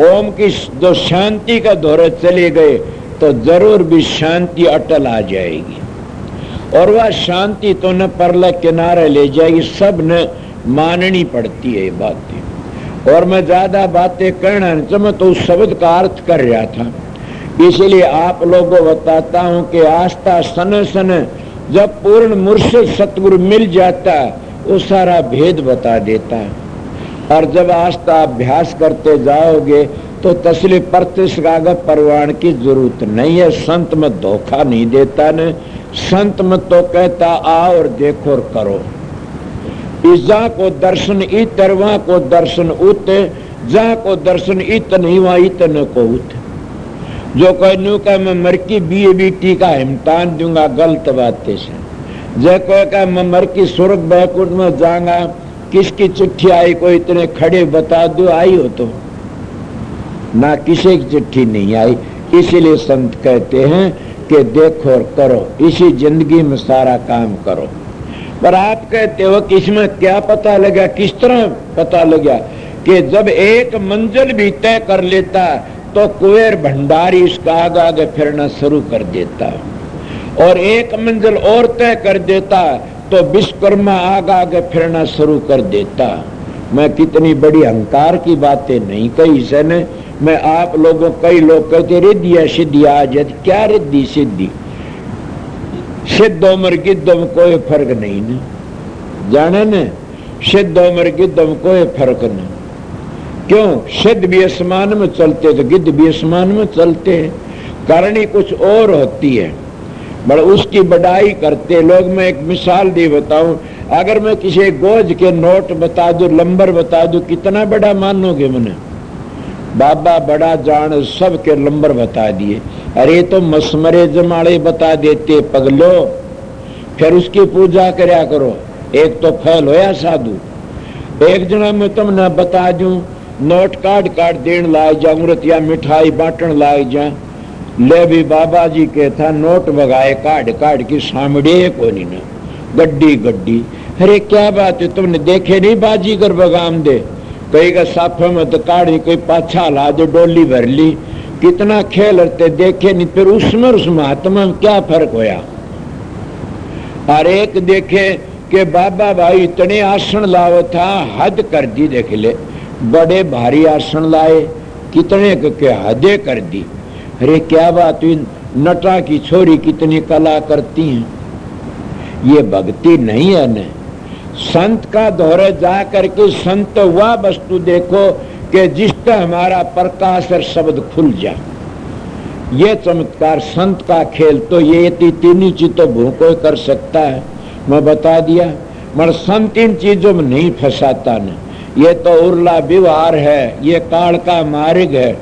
ओम की जो शांति का दौरे चले गए तो जरूर भी शांति अटल आ जाएगी, और वह शांति तो न परले किनारे ले जाएगी। सब न माननी पड़ती है बातें। और मैं ज्यादा बातें कहना नहीं, मैं तो उस शब्द का अर्थ कर रहा था। इसलिए आप लोगों को बताता हूं कि आस्था सन सन जब पूर्ण मुर्शिद सतगुरु मिल जाता वो सारा भेद बता देता है। और जब आस्था अभ्यास करते जाओगे तो तसली प्रतिष्ठा परवान की जरूरत नहीं है। संत में धोखा नहीं देता न, संत में तो कहता आओ और देखो और करो। इजा को दर्शन इतर, वहां को दर्शन उत, जहां को दर्शन इत नहीं वहां इतने को उत। जो कहू का मैं मरकी BABT का इम्तान दूंगा, गलत बातें से। जो कह मैं मरकी स्वर्ग बैकुंठ में जाऊंगा, किसकी चिट्ठी आई कोई इतने खड़े बता दो, आई हो तो ना, किसी की चिट्ठी नहीं आई। इसीलिए संत कहते हैं कि देखो और करो, इसी जिंदगी में सारा काम करो। पर आप कहते हो कि इसमें क्या पता लगा? किस तरह पता लगा? कि जब एक मंजिल भी तय कर लेता तो कुबेर भंडारी इसका आगे आगे फिरना शुरू कर देता, और एक मंजिल और तय कर देता तो विश्वकर्मा आगे आगे फिरना शुरू कर देता। मैं कितनी बड़ी अहंकार की बातें नहीं कही सने। मैं आप लोगों, कई लोग कहते रिद्धि सिद्धि आ जाती, क्या रिद्धि सिद्धि? सिद्ध उम्र गिद्ध में कोई फर्क नहीं न, जाने न, सिद्ध उम्र गिद्ध में कोई फर्क नहीं। क्यों? सिद्ध भी आसमान में चलते तो गिद्ध भी आसमान में चलते हैं। करनी कुछ और होती है, बड़ा उसकी बढ़ाई करते लोग। मैं एक मिसाल दी बताऊं, अगर मैं किसी गोज के नोट बता दूं, नंबर बता दूं, कितना बड़ा मानोगे? मैंने बाबा बड़ा जान सबके नंबर बता दिए। अरे तो मसमरे जमाड़े बता देते पगलो, फिर उसकी पूजा करया करो। एक तो फैल होया साधु। एक जना मैं तुमने बता दूं नोट काट देन लाए जा, उमरत या मिठाई बांटन लाए जा। ले भी बाबा जी के था नोट बगाए काट की सामड़े को नहीं ना गड्डी गड्डी। अरे क्या बात है, तुमने देखे नहीं बाजीगर बगाम दे, कई का साफे में तो काढ़ी कोई पाछा ला दे डोली भर ली, कितना खेल रते देखे नहीं। फिर उसमें उस महात्मा में क्या फर्क होया। और एक देखे कि बाबा भाई इतने आसन लाओ था, हद कर दी। देख ले बड़े भारी आसन लाए, कितने के हदे कर दी। अरे क्या बात हुई, नटा की छोरी कितनी कला करती हैं, ये भक्ति नहीं है न। संत का दौरे जा करके संत वह वस्तु देखो कि जिससे हमारा प्रकाश और शब्द खुल जा। ये चमत्कार संत का खेल तो ये तीन चीज तो भूखो कर सकता है, मैं बता दिया। मगर संत इन चीजों में नहीं फंसाता न, ये तो उर्ला व्यवहार है, ये काल का मार्ग है।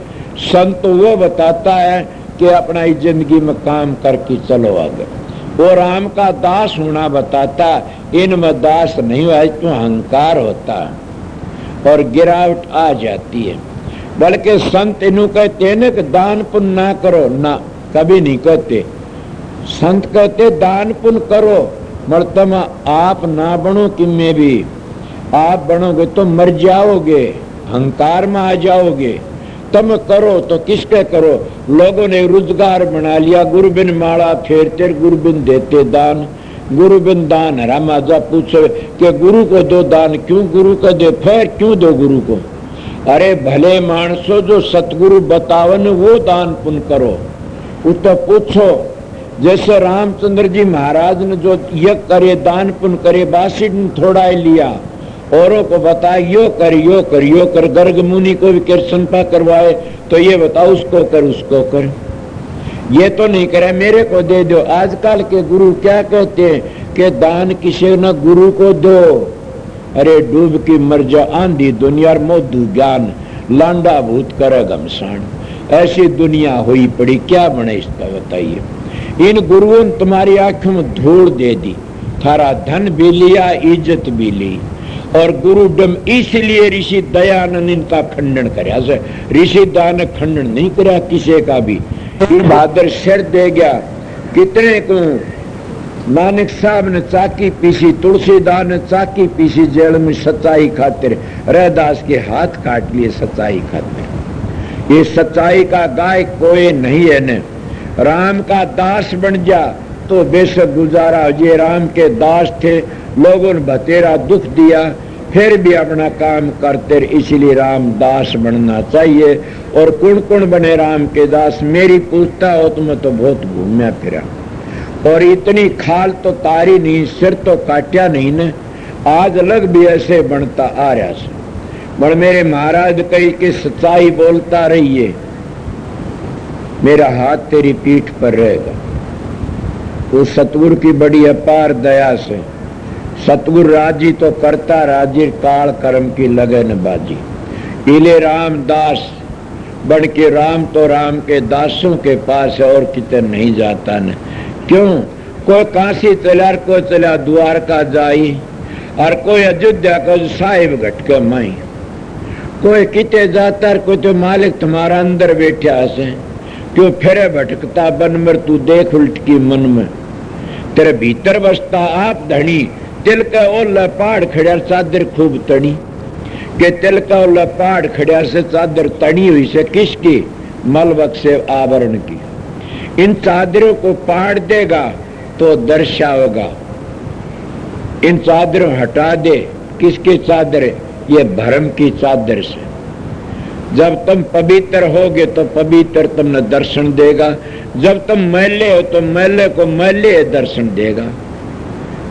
संत वो बताता है कि अपना इस जिंदगी में काम करके चलो आगे। वो राम का दास होना बताता, इनमें दास नहीं हुआ तो अहंकार होता है और गिरावट आ जाती है। बल्कि संत इन्हों कहते हैं ना कि दान पुण्य ना करो, ना कभी नहीं कहते। संत कहते दान पुण्य करो, मगर तुम आप ना बनो कि मैं भी, आप बनोगे तो मर जाओगे, अहंकार में आ जाओगे। तुम करो तो किसके करो। लोगों ने रोजगार बना लिया, गुरुबिन माला फेरते गुरुबिन देते दान, गुरुबिन दान रामा जा पूछो कि गुरु को दो दान, क्यों गुरु को दे, फिर क्यों दो गुरु को। अरे भले मानसो जो सतगुरु बतावन वो दान पुण्य करो, वो तो पूछो। जैसे रामचंद्र जी महाराज ने जो ये करे दान पुण्य करे, बासी ने थोड़ा ही लिया, औरों को बताया यो कर यो कर यो कर। गर्ग मुनि को भी कृष्णपा करवाए तो ये बताओ उसको कर उसको कर, ये तो नहीं करे मेरे को दे दो। आजकल के गुरु क्या कहते हैं कि दान किसी न गुरु को दो। अरे डूब की मर जा आंधी दुनिया, मोदू ज्ञान लांडा भूत करे घमसान। ऐसी दुनिया हुई पड़ी, क्या बने इसका बताइए। इन गुरुओं ने तुम्हारी आंखों में धूल दे दी, थारा धन भी लिया, इज्जत भी ली। और गुरुडम इसलिए ऋषि दयानंद इनका खंडन करे। ऋषि दयानंद खंडन नहीं करा किसी का भी। बहादुर सिर दे गया, कितने को नानक साहब ने चाकी पीसी, तुलसीदास ने चाकी पीसी जेल में सच्चाई खातिर, रैदास के हाथ काट लिए सच्चाई खातिर। ये सच्चाई का गाय कोई नहीं है न। राम का दास बन जा तो बेशक गुजारा। ये राम के दास थे, लोगों ने बतेरा दुख दिया, फिर भी अपना काम करते, इसलिए राम दास बनना चाहिए। और कौन कौन बने राम के दास, मेरी पूछता हो तो मैं तो बहुत घूमया फिरा और इतनी खाल तो तारी नहीं, सिर तो काट्या नहीं न। आज अलग भी ऐसे बनता आ रहा से। पर मेरे महाराज कही कि सच्चाई बोलता रहिए, मेरा हाथ तेरी पीठ पर रहेगा। उस सतगुरु की बड़ी अपार दया से सतगुरु राजी तो करता, राजी काल कर्म की लगन बाजी। इले रामदास बन के राम तो राम के दासों के पास है और कितने नहीं जाता न। क्यों, कोई काशी चला, कोई चला द्वारका जाई, और कोई अयोध्या को साहिब घटके माई, कोई किते जाता, कोई तो मालिक तुम्हारा अंदर बैठा से। क्यों फिर भटकता बन मर, तू देख उल्ट की मन में, तेरे भीतर बसता आप धनी। तिल का ओला पहाड़ खड़ा चादर खूब तनी, के तिल का ओला पहाड़ खड़ा से चादर तनी हुई से किसकी, मलबक से आवरण की। इन चादरों को पाड़ देगा तो दर्शाओगा, इन चादरों हटा दे, किसकी चादर, ये भरम की चादर से। जब तुम पवित्र होगे तो पवित्र तुमने दर्शन देगा, जब तुम मैले हो तो मैले को मैले दर्शन देगा।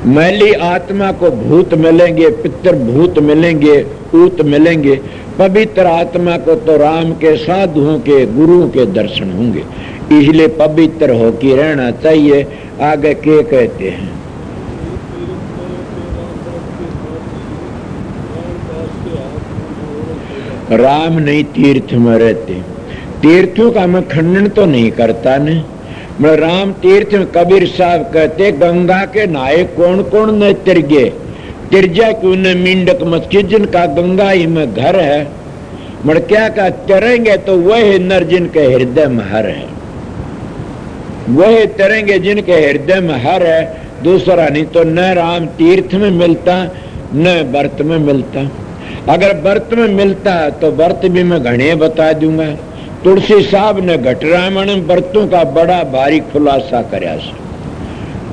मैली आत्मा को भूत मिलेंगे, पितर भूत मिलेंगे, ऊत मिलेंगे। पवित्र आत्मा को तो राम के साधुओं के गुरुओं के दर्शन होंगे। इसलिए पवित्र होकर रहना चाहिए। आगे के कहते हैं, राम नहीं तीर्थ में रहते। तीर्थों का मैं खंडन तो नहीं करता न, मैं राम तीर्थ में कबीर साहब कहते, गंगा के नहाए कौन कौन न तिरगे, तिरजा क्यों न मींडक मस्जिद जिनका गंगा ही में घर है, मर क्या का तरेंगे तो वह नर जिनके हृदय में हर है, वह तरेंगे जिनके हृदय में हर है, दूसरा नहीं। तो न राम तीर्थ में मिलता न व्रत में मिलता। अगर व्रत में मिलता तो व्रत भी मैं घने बता दूंगा। तुलसी साहब ने घट रामायण व्रतों का बड़ा भारी खुलासा कराया।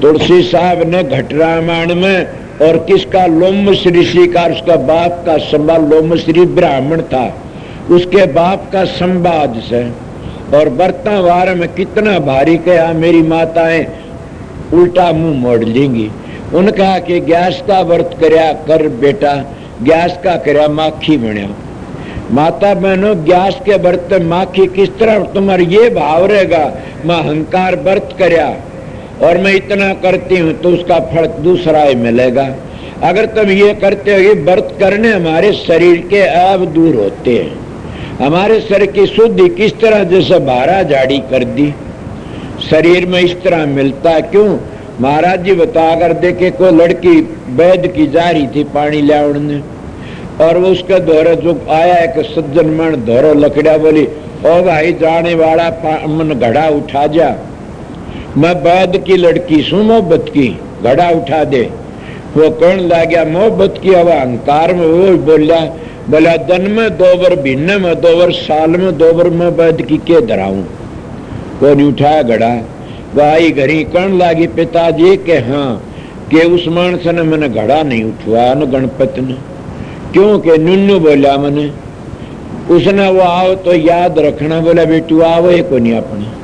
तुलसी साहब ने घट रामायण में और किसका लोमस ऋषि का, उसका बाप का संवाद, लोमस ऋषि ब्राह्मण था, उसके बाप का संवाद से और बर्ता वार में कितना भारी कहा, मेरी माताएं उल्टा मुंह मोड़ लेंगी। उन्होंने कहा कि गैस का व्रत करया कर बेटा, गैस का करया माखी बनिया। माता बहनों, गैस के व्रत माखी किस तरह तुम्हारा ये भाव रहेगा, मैं अहंकार व्रत करया और मैं इतना करती हूं तो उसका फल दूसरा ही मिलेगा। अगर तुम ये करते हो, ये व्रत करने हमारे शरीर के अब दूर होते हैं, हमारे शरीर की शुद्धि किस तरह जैसे भारा झाड़ी कर दी, शरीर में इस तरह मिलता है। क्यों? महाराज जी बता कर देखे, कोई लड़की वैद की जा रही थी पानी लाने और वो उसके दौरे जो आया एक सज्जन मन धोरो लकड़ा, बोली ओ भाई जाने वाला मन घड़ा उठा जा, मैं वैद की लड़की सू, मोहब्बत की घड़ा उठा दे। वो कहने लग गया मोहब्बत की, अब अहंकार में वो बोला, बोला दिन में 2 बार, भिन्न में 2 बार, साल में 2 बार मैं वैद की के धराऊं। वो नहीं उठाया घड़ा। वाई घरी कहने लगी पिताजी के हाँ के उस मानस ने मैंने घड़ा नहीं उठवाया न गणपति ने। क्यों के नुन्नू बोला मैंने, उसने वो आओ तो याद रखना, बोला बेटू आओ ये को नहीं अपने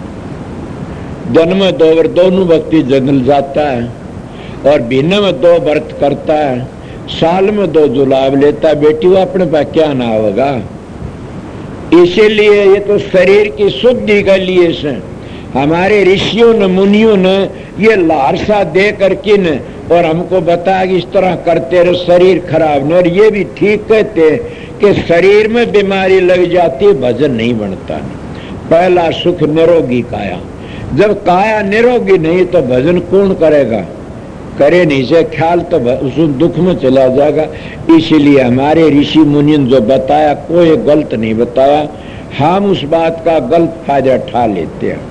दिन में 2 बार दोनों व्यक्ति जंगल जाता है और भिन्न में 2 व्रत करता है, साल में 2 जुलाब लेता है, बेटी वो अपने पास क्या ना होगा। इसीलिए ये तो शरीर की शुद्धि के लिए से हमारे ऋषियों ने मुनियों ने ये लालसा दे करके न और हमको बताया कि इस तरह करते रहे शरीर खराब न। और ये भी ठीक कहते हैं कि शरीर में बीमारी लग जाती है, भजन नहीं बनता। पहला सुख निरोगी काया, जब काया निरोगी नहीं तो भजन कौन करेगा, करे नहीं से ख्याल तो उस दुख में चला जाएगा। इसीलिए हमारे ऋषि मुनि जो बताया कोई गलत नहीं बताया, हम उस बात का गलत फायदा उठा लेते हैं।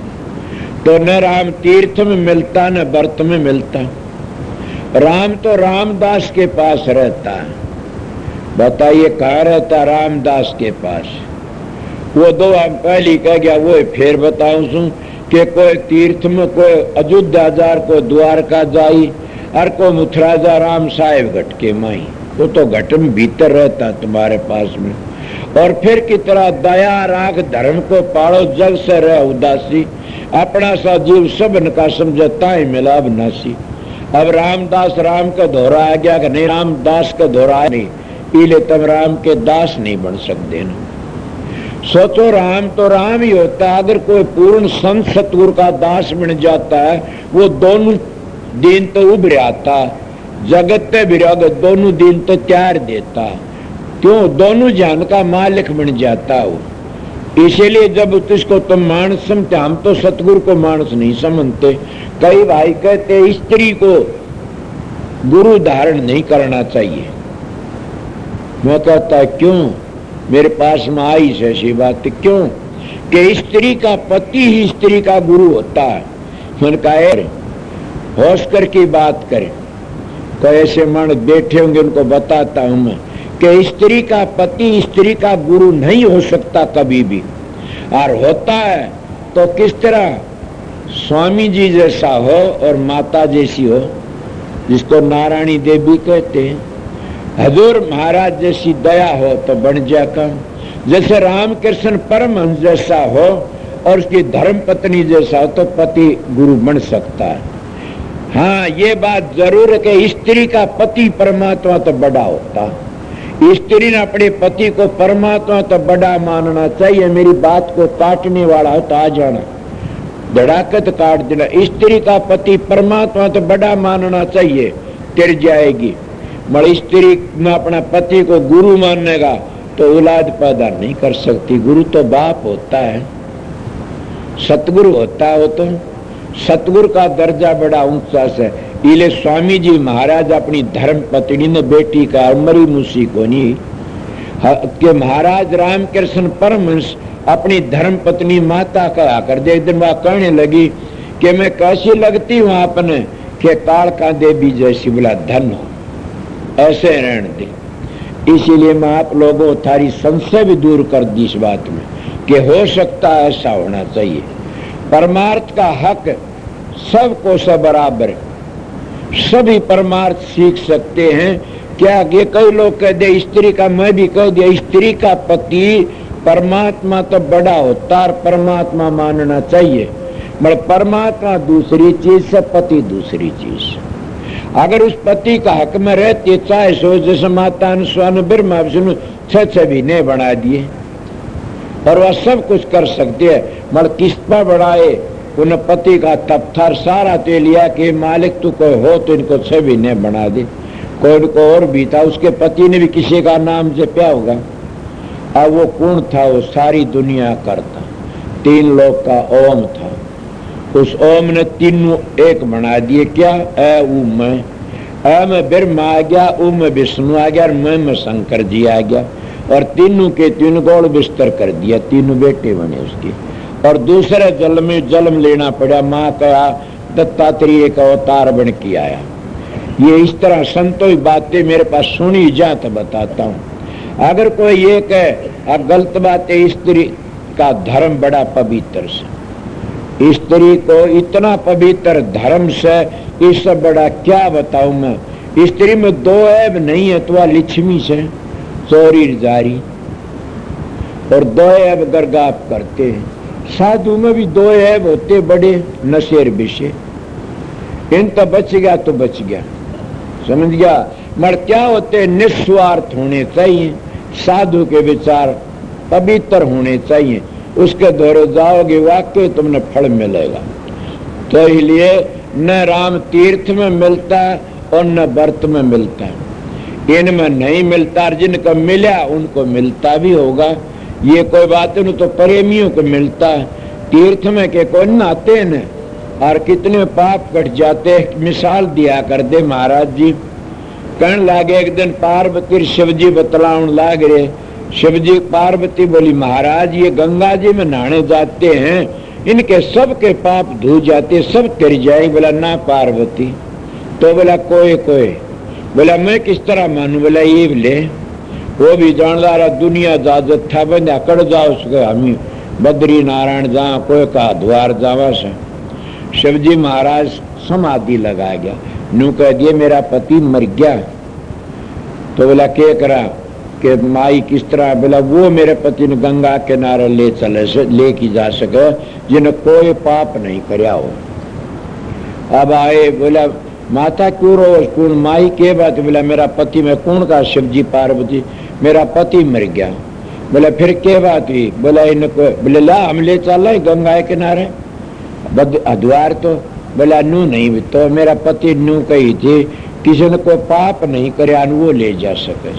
तो न राम तीर्थ में मिलता न व्रत में मिलता। राम तो रामदास के पास रहता है। बताइए कहाँ रहता? रामदास के पास। वो 2 पहली कह गया, वो फिर बताऊं सुन कि कोई तीर्थ में कोई अयोध्या जार को द्वारका जाई और को मथुरा जा राम साहेब घट के माई, वो तो घट में भीतर रहता तुम्हारे पास में। और फिर की तरह दया राग धर्म को पाड़ो, जग से रह उदासी, अपना सा जीव सबन का समझता है मिला नासी। अब रामदास राम का दोहरा आ गया कि नहीं, रामदास का दोहरा नहीं, पीले तब राम के दास नहीं बन सकते न। सोचो राम तो राम ही होता है, अगर कोई पूर्ण संत सतगुरु का दास बन जाता है, वो दोनों दिन तो उभर आता, जगत पे विराग दोनों दिन तो त्यार देता। क्यों? दोनों जान का मालिक बन जाता हो। इसीलिए जब तुझको तुम मानस समझते, हम तो सतगुरु को मानस नहीं समझते। कई भाई कहते स्त्री को गुरु धारण नहीं करना चाहिए। मैं कहता है क्यों? मेरे पास में आई ऐसी बात, क्यों कि स्त्री का पति ही स्त्री का गुरु होता है। मैंने कहा होश कर की बात करें, तो ऐसे मन बैठे होंगे उनको बताता हूं मैं कि स्त्री का पति स्त्री का गुरु नहीं हो सकता कभी भी, और होता है तो किस तरह स्वामी जी जैसा हो और माता जैसी हो, जिसको नारायणी देवी कहते हैं। हजूर महाराज जैसी दया हो तो बन जा काम, जैसे रामकृष्ण परमहंस जैसा हो और उसकी धर्म पत्नी जैसा हो तो पति गुरु बन सकता है। हाँ, ये बात जरूर है कि स्त्री का पति परमात्मा तो बड़ा होता, स्त्री ने अपने पति को परमात्मा तो बड़ा मानना चाहिए। मेरी बात को काटने वाला हो तो आ जाना, धड़ाकत काट देना। स्त्री का पति परमात्मा तो बड़ा मानना चाहिए, तिर जाएगी। मगर स्त्री में अपना पति को गुरु मानेगा तो औलाद पैदा नहीं कर सकती। गुरु तो बाप होता है, सतगुरु होता है। वो तो सतगुरु का दर्जा बड़ा ऊंचा है। इले स्वामी जी महाराज अपनी धर्म पत्नी ने बेटी का मरी मुसी को नहीं, कि महाराज रामकृष्ण परमहंस अपनी धर्म पत्नी माता कहा कर दे। एक दिन वह कहने लगी कि मैं कैसी लगती हूँ आपने कि कालका देवी जैसी। बोला धन हो, ऐसे रहने दे। इसीलिए मैं आप लोगों थारी संशय भी दूर कर दी इस बात में कि हो सकता है ऐसा होना चाहिए। परमार्थ का हक सबको सब बराबर है, सभी परमार्थ सीख सकते हैं। क्या ये कई लोग कह दे स्त्री का, मैं भी कह दिया स्त्री का पति परमात्मा तो बड़ा होता और परमात्मा मानना चाहिए, मगर परमात्मा दूसरी चीज से, पति दूसरी चीज। अगर उस पति का हक में रहती चाहे सो, जैसे माता स्वान ब्रह्मा विष्णु 6 महीने बना दिए और वह सब कुछ कर सकती है, मगर किस पर बढ़ाए उन पति का तब था सारा ते लिया कि मालिक तू कोई हो तो इनको 6 महीने बना दे। कोई को और भी था, उसके पति ने भी किसी का नाम जपया होगा। अब वो कौन था? वो सारी दुनिया करता, 3 लोक का ओम था। उस ओम ने तीनों एक बना दिए। क्या? ए ऊ मैं, ए में ब्रह्मा आ गया, ऊ में विष्णु आ गया और मैं में शंकर जी आ गया और तीनों के 3 गोल बिस्तर कर दिया, 3 बेटे बने उसके। और दूसरे जन्म लेना पड़ा। माँ कहा दत्तात्रेय का अवतार बन के आया। ये इस तरह संतों की बातें मेरे पास सुनी जा तो बताता हूँ। अगर कोई ये कहे गलत बात है, स्त्री का धर्म बड़ा पवित्र से, स्त्री को इतना पवित्र धर्म से, इससे बड़ा क्या बताऊं मैं। स्त्री में 2 ऐब नहीं है तो लक्ष्मी से चोरी जारी और 2 ऐब गर्गाप करते हैं। साधु में भी 2 ऐब होते बड़े, नशेर विषय। इन तो बच गया तो बच गया, समझ गया। मगर क्या होते? निस्वार्थ होने चाहिए, साधु के विचार पवित्र होने चाहिए, उसके द्वारा जाओगे वाकई तुमने फल मिलेगा। तो इसलिए न राम तीर्थ में मिलता और न व्रत में मिलता, इनमें नहीं मिलता। जिनको मिला उनको मिलता भी होगा, ये कोई बात नहीं। तो प्रेमियों को मिलता है तीर्थ में के कोई नहाते न और कितने पाप कट जाते। मिसाल दिया कर दे महाराज जी। कहने लागे एक दिन पार्वती शिव जी बतलाउन लाग रहे। शिव जी पार्वती बोली महाराज ये गंगा जी में नहाने जाते हैं, इनके सबके पाप धो जाते, सब तर जाए। बोला ना पार्वती। तो बोला कोई कोई। बोला मैं किस तरह मानू? बोला ये ले, वो भी जानदार दुनिया जाजत था बंदा कड़ जाओ उसके हम बद्री नारायण जहाँ कोई का द्वार जावा से। शिव जी महाराज समाधि लगा गया। नू कह दिए मेरा पति मर गया। तो बोला क्या करा कि माई किस तरह? बोला वो मेरे पति ने गंगा किनारे ले चले से लेके जा सके जिन्हें कोई पाप नहीं करया हो। अब आए। बोला माता क्यों रो? कौन माई के बात? बोला मेरा पति में कौन का? शिव जी पार्वती मेरा पति मर गया। बोला फिर क्या बात हुई? बोला इनको बोले ला हम ले चल गंगा किनारे द्वार। तो बोला नू नहीं, तो मेरा पति नू कही थी किसी ने कोई पाप नहीं करे वो ले जा सके।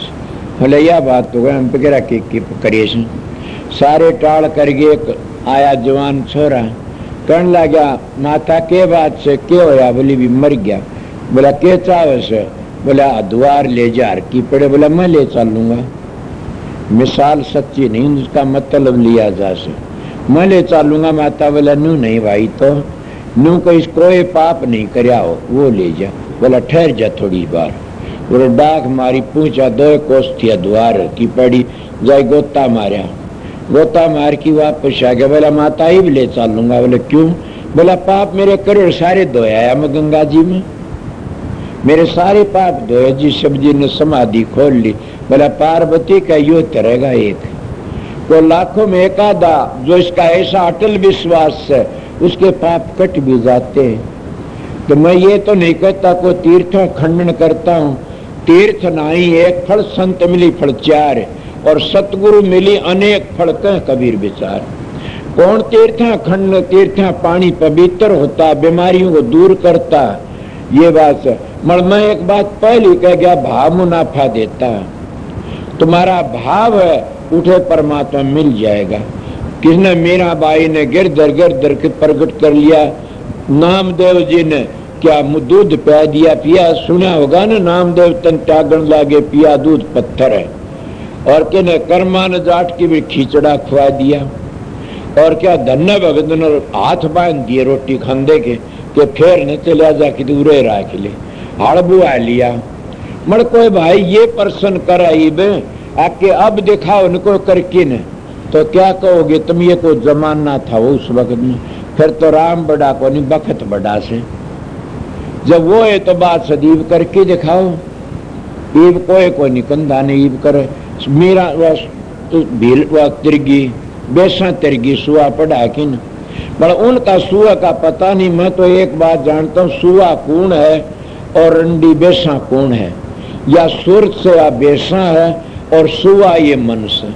बोले यह बात तो हम वगैरह करिए। सारे टाल करके आया जवान छोरा, कहने लगा माता के बात से क्या होया? बोली भी मर गया। बोला के चाव से? बोला द्वार ले जा की पड़े। बोला मैं ले चलूंगा। मिसाल सच्ची नहीं, उसका मतलब लिया जा से मैं ले चलूंगा। माता बोला नू नहीं भाई, तो नू को इस कोई पाप नहीं करया हो वो ले जा। बोला ठहर जा थोड़ी बार। बोले डाक मारी पूछा 2 कोस थी द्वार की पड़ी जाए गोता मारा। गोता मार की वापस आ गया। बोला माता ही भी ले चलूंगा। बोले क्यों? बोला पाप मेरे करोड़ सारे धोया मैं गंगा जी में, मेरे सारे पाप धोए जी। शिव जी ने समाधि खोल ली। बोला पार्वती का यो तरेगा एक को लाखों में एक आधा जो इसका ऐसा अटल विश्वास है उसके पाप कट भी जाते हैं। तो मैं ये तो नहीं कहता को तीर्थों खंडन करता हूँ। तीर्थ नहीं एक फल, संत मिली फल 4 और सतगुरु मिली अनेक फल कह कबीर विचार। कौन तीर्था खंड? तीर्था पानी पवित्र होता, बीमारियों को दूर करता, ये बात है। मगर मैं एक बात पहले कह गया, भाव मुनाफा देता। तुम्हारा भाव है उठे परमात्मा मिल जाएगा। किसने? मीरा बाई ने गिरधर के प्रकट कर लिया। नामदेव जी ने क्या दूध पिया दिया? पिया सुना होगा ना, नामदेव तन त्यागन लागे पिया दूध पत्थर है। और किने कर्मान जाट की भी खिचड़ा खुआ दिया और क्या धन्य भगत ने हाथ बांध दिए रोटी खांदे के फिर न चला जा कि दूरे राख ले हड़बू आ लिया। मड़ कोई भाई ये प्रश्न कराई बे आके अब दिखाओ इनको करके न तो क्या कहोगे तुम, ये कोई जमाना था वो उस वक्त में, फिर तो राम बड़ा को नहीं बखत बड़ा से, जब वो है तो बात सदीव करके दिखाओ। ईब कोई नहीं कंधा नहीं ईब करे मेरा भील तिरगी बेसा तिरगी सुआ पड़ा कि न, पर उनका सुआ का पता नहीं। मैं तो एक बात जानता हूँ, सुआ कौन है और रंडी बेसा कौन है, या सुरत से या बेसा है और सुआ ये मन से।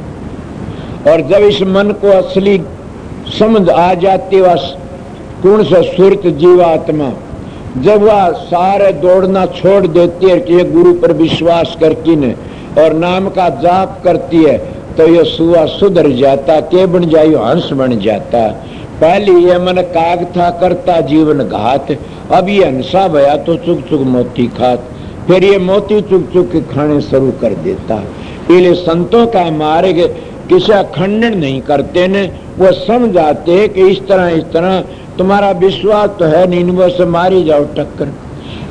और जब इस मन को असली समझ आ जाती वह कौन से सुरत जीवात्मा, जब वह सारे दौड़ना छोड़ देती है कि गुरु पर विश्वास करके ने और नाम का जाप करती है तो ये सुआ सुधर जाता, के बन जाए हंस बन जाता। पहले ये मन काग था करता जीवन घात, अब ये हंसा भया तो चुक चुक मोती खात, फिर ये मोती चुक चुक के खाने शुरू कर देता। इसलिए संतों का मार्ग किसी खंडन नहीं करते ने, वो समझाते कि इस तरह तुम्हारा विश्वास तो है नहीं, वो से मारी जाओ टक्कर।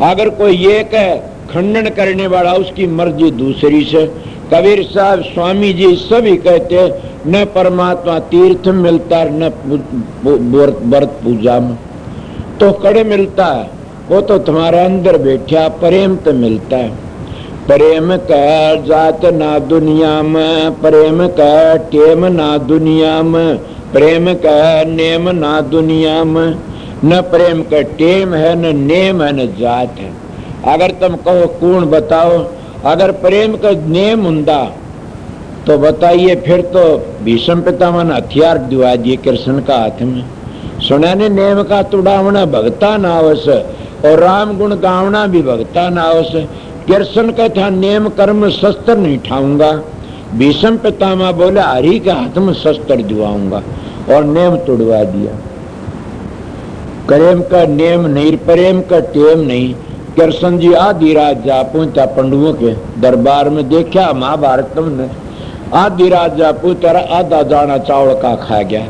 अगर कोई ये कहे खंडन करने वाला उसकी मर्जी दूसरी से। कबीर साहब स्वामी जी सभी कहते न परमात्मा तीर्थ मिलता न व्रत पूजा में तो कड़े मिलता है, वो तो तुम्हारे अंदर बैठा प्रेम तो मिलता है। प्रेम का जात ना दुनिया में, प्रेम का टेम ना दुनिया में, प्रेम का नेम ना दुनिया में, न प्रेम का टेम है न नेम है न जात है। अगर तुम कहो कौन बताओ, अगर प्रेम का नेम हुंदा तो बताइए, फिर तो भीष्म पितामह ने हथियार दिवा दिए कृष्ण का हाथ में। सुना ने नेम का तुड़ावना भगता नावस और राम गुण गावना भी भगता नावस। कृष्ण का था नेम कर्म शस्त्र नहीं ठाऊंगा, भीष्म पितामह बोले हरि के हाथ में शस्त्र दिवाऊंगा और नेम तुड़वा दिया। प्रेम का नेम नहीं, प्रेम का टेम नहीं। कृष्ण जी आधी रात जा पहुंचा पंडुओं के दरबार में, देखा महाभारत ने आधी रात जा पहुंचा, आधा दाना चावल का खा गया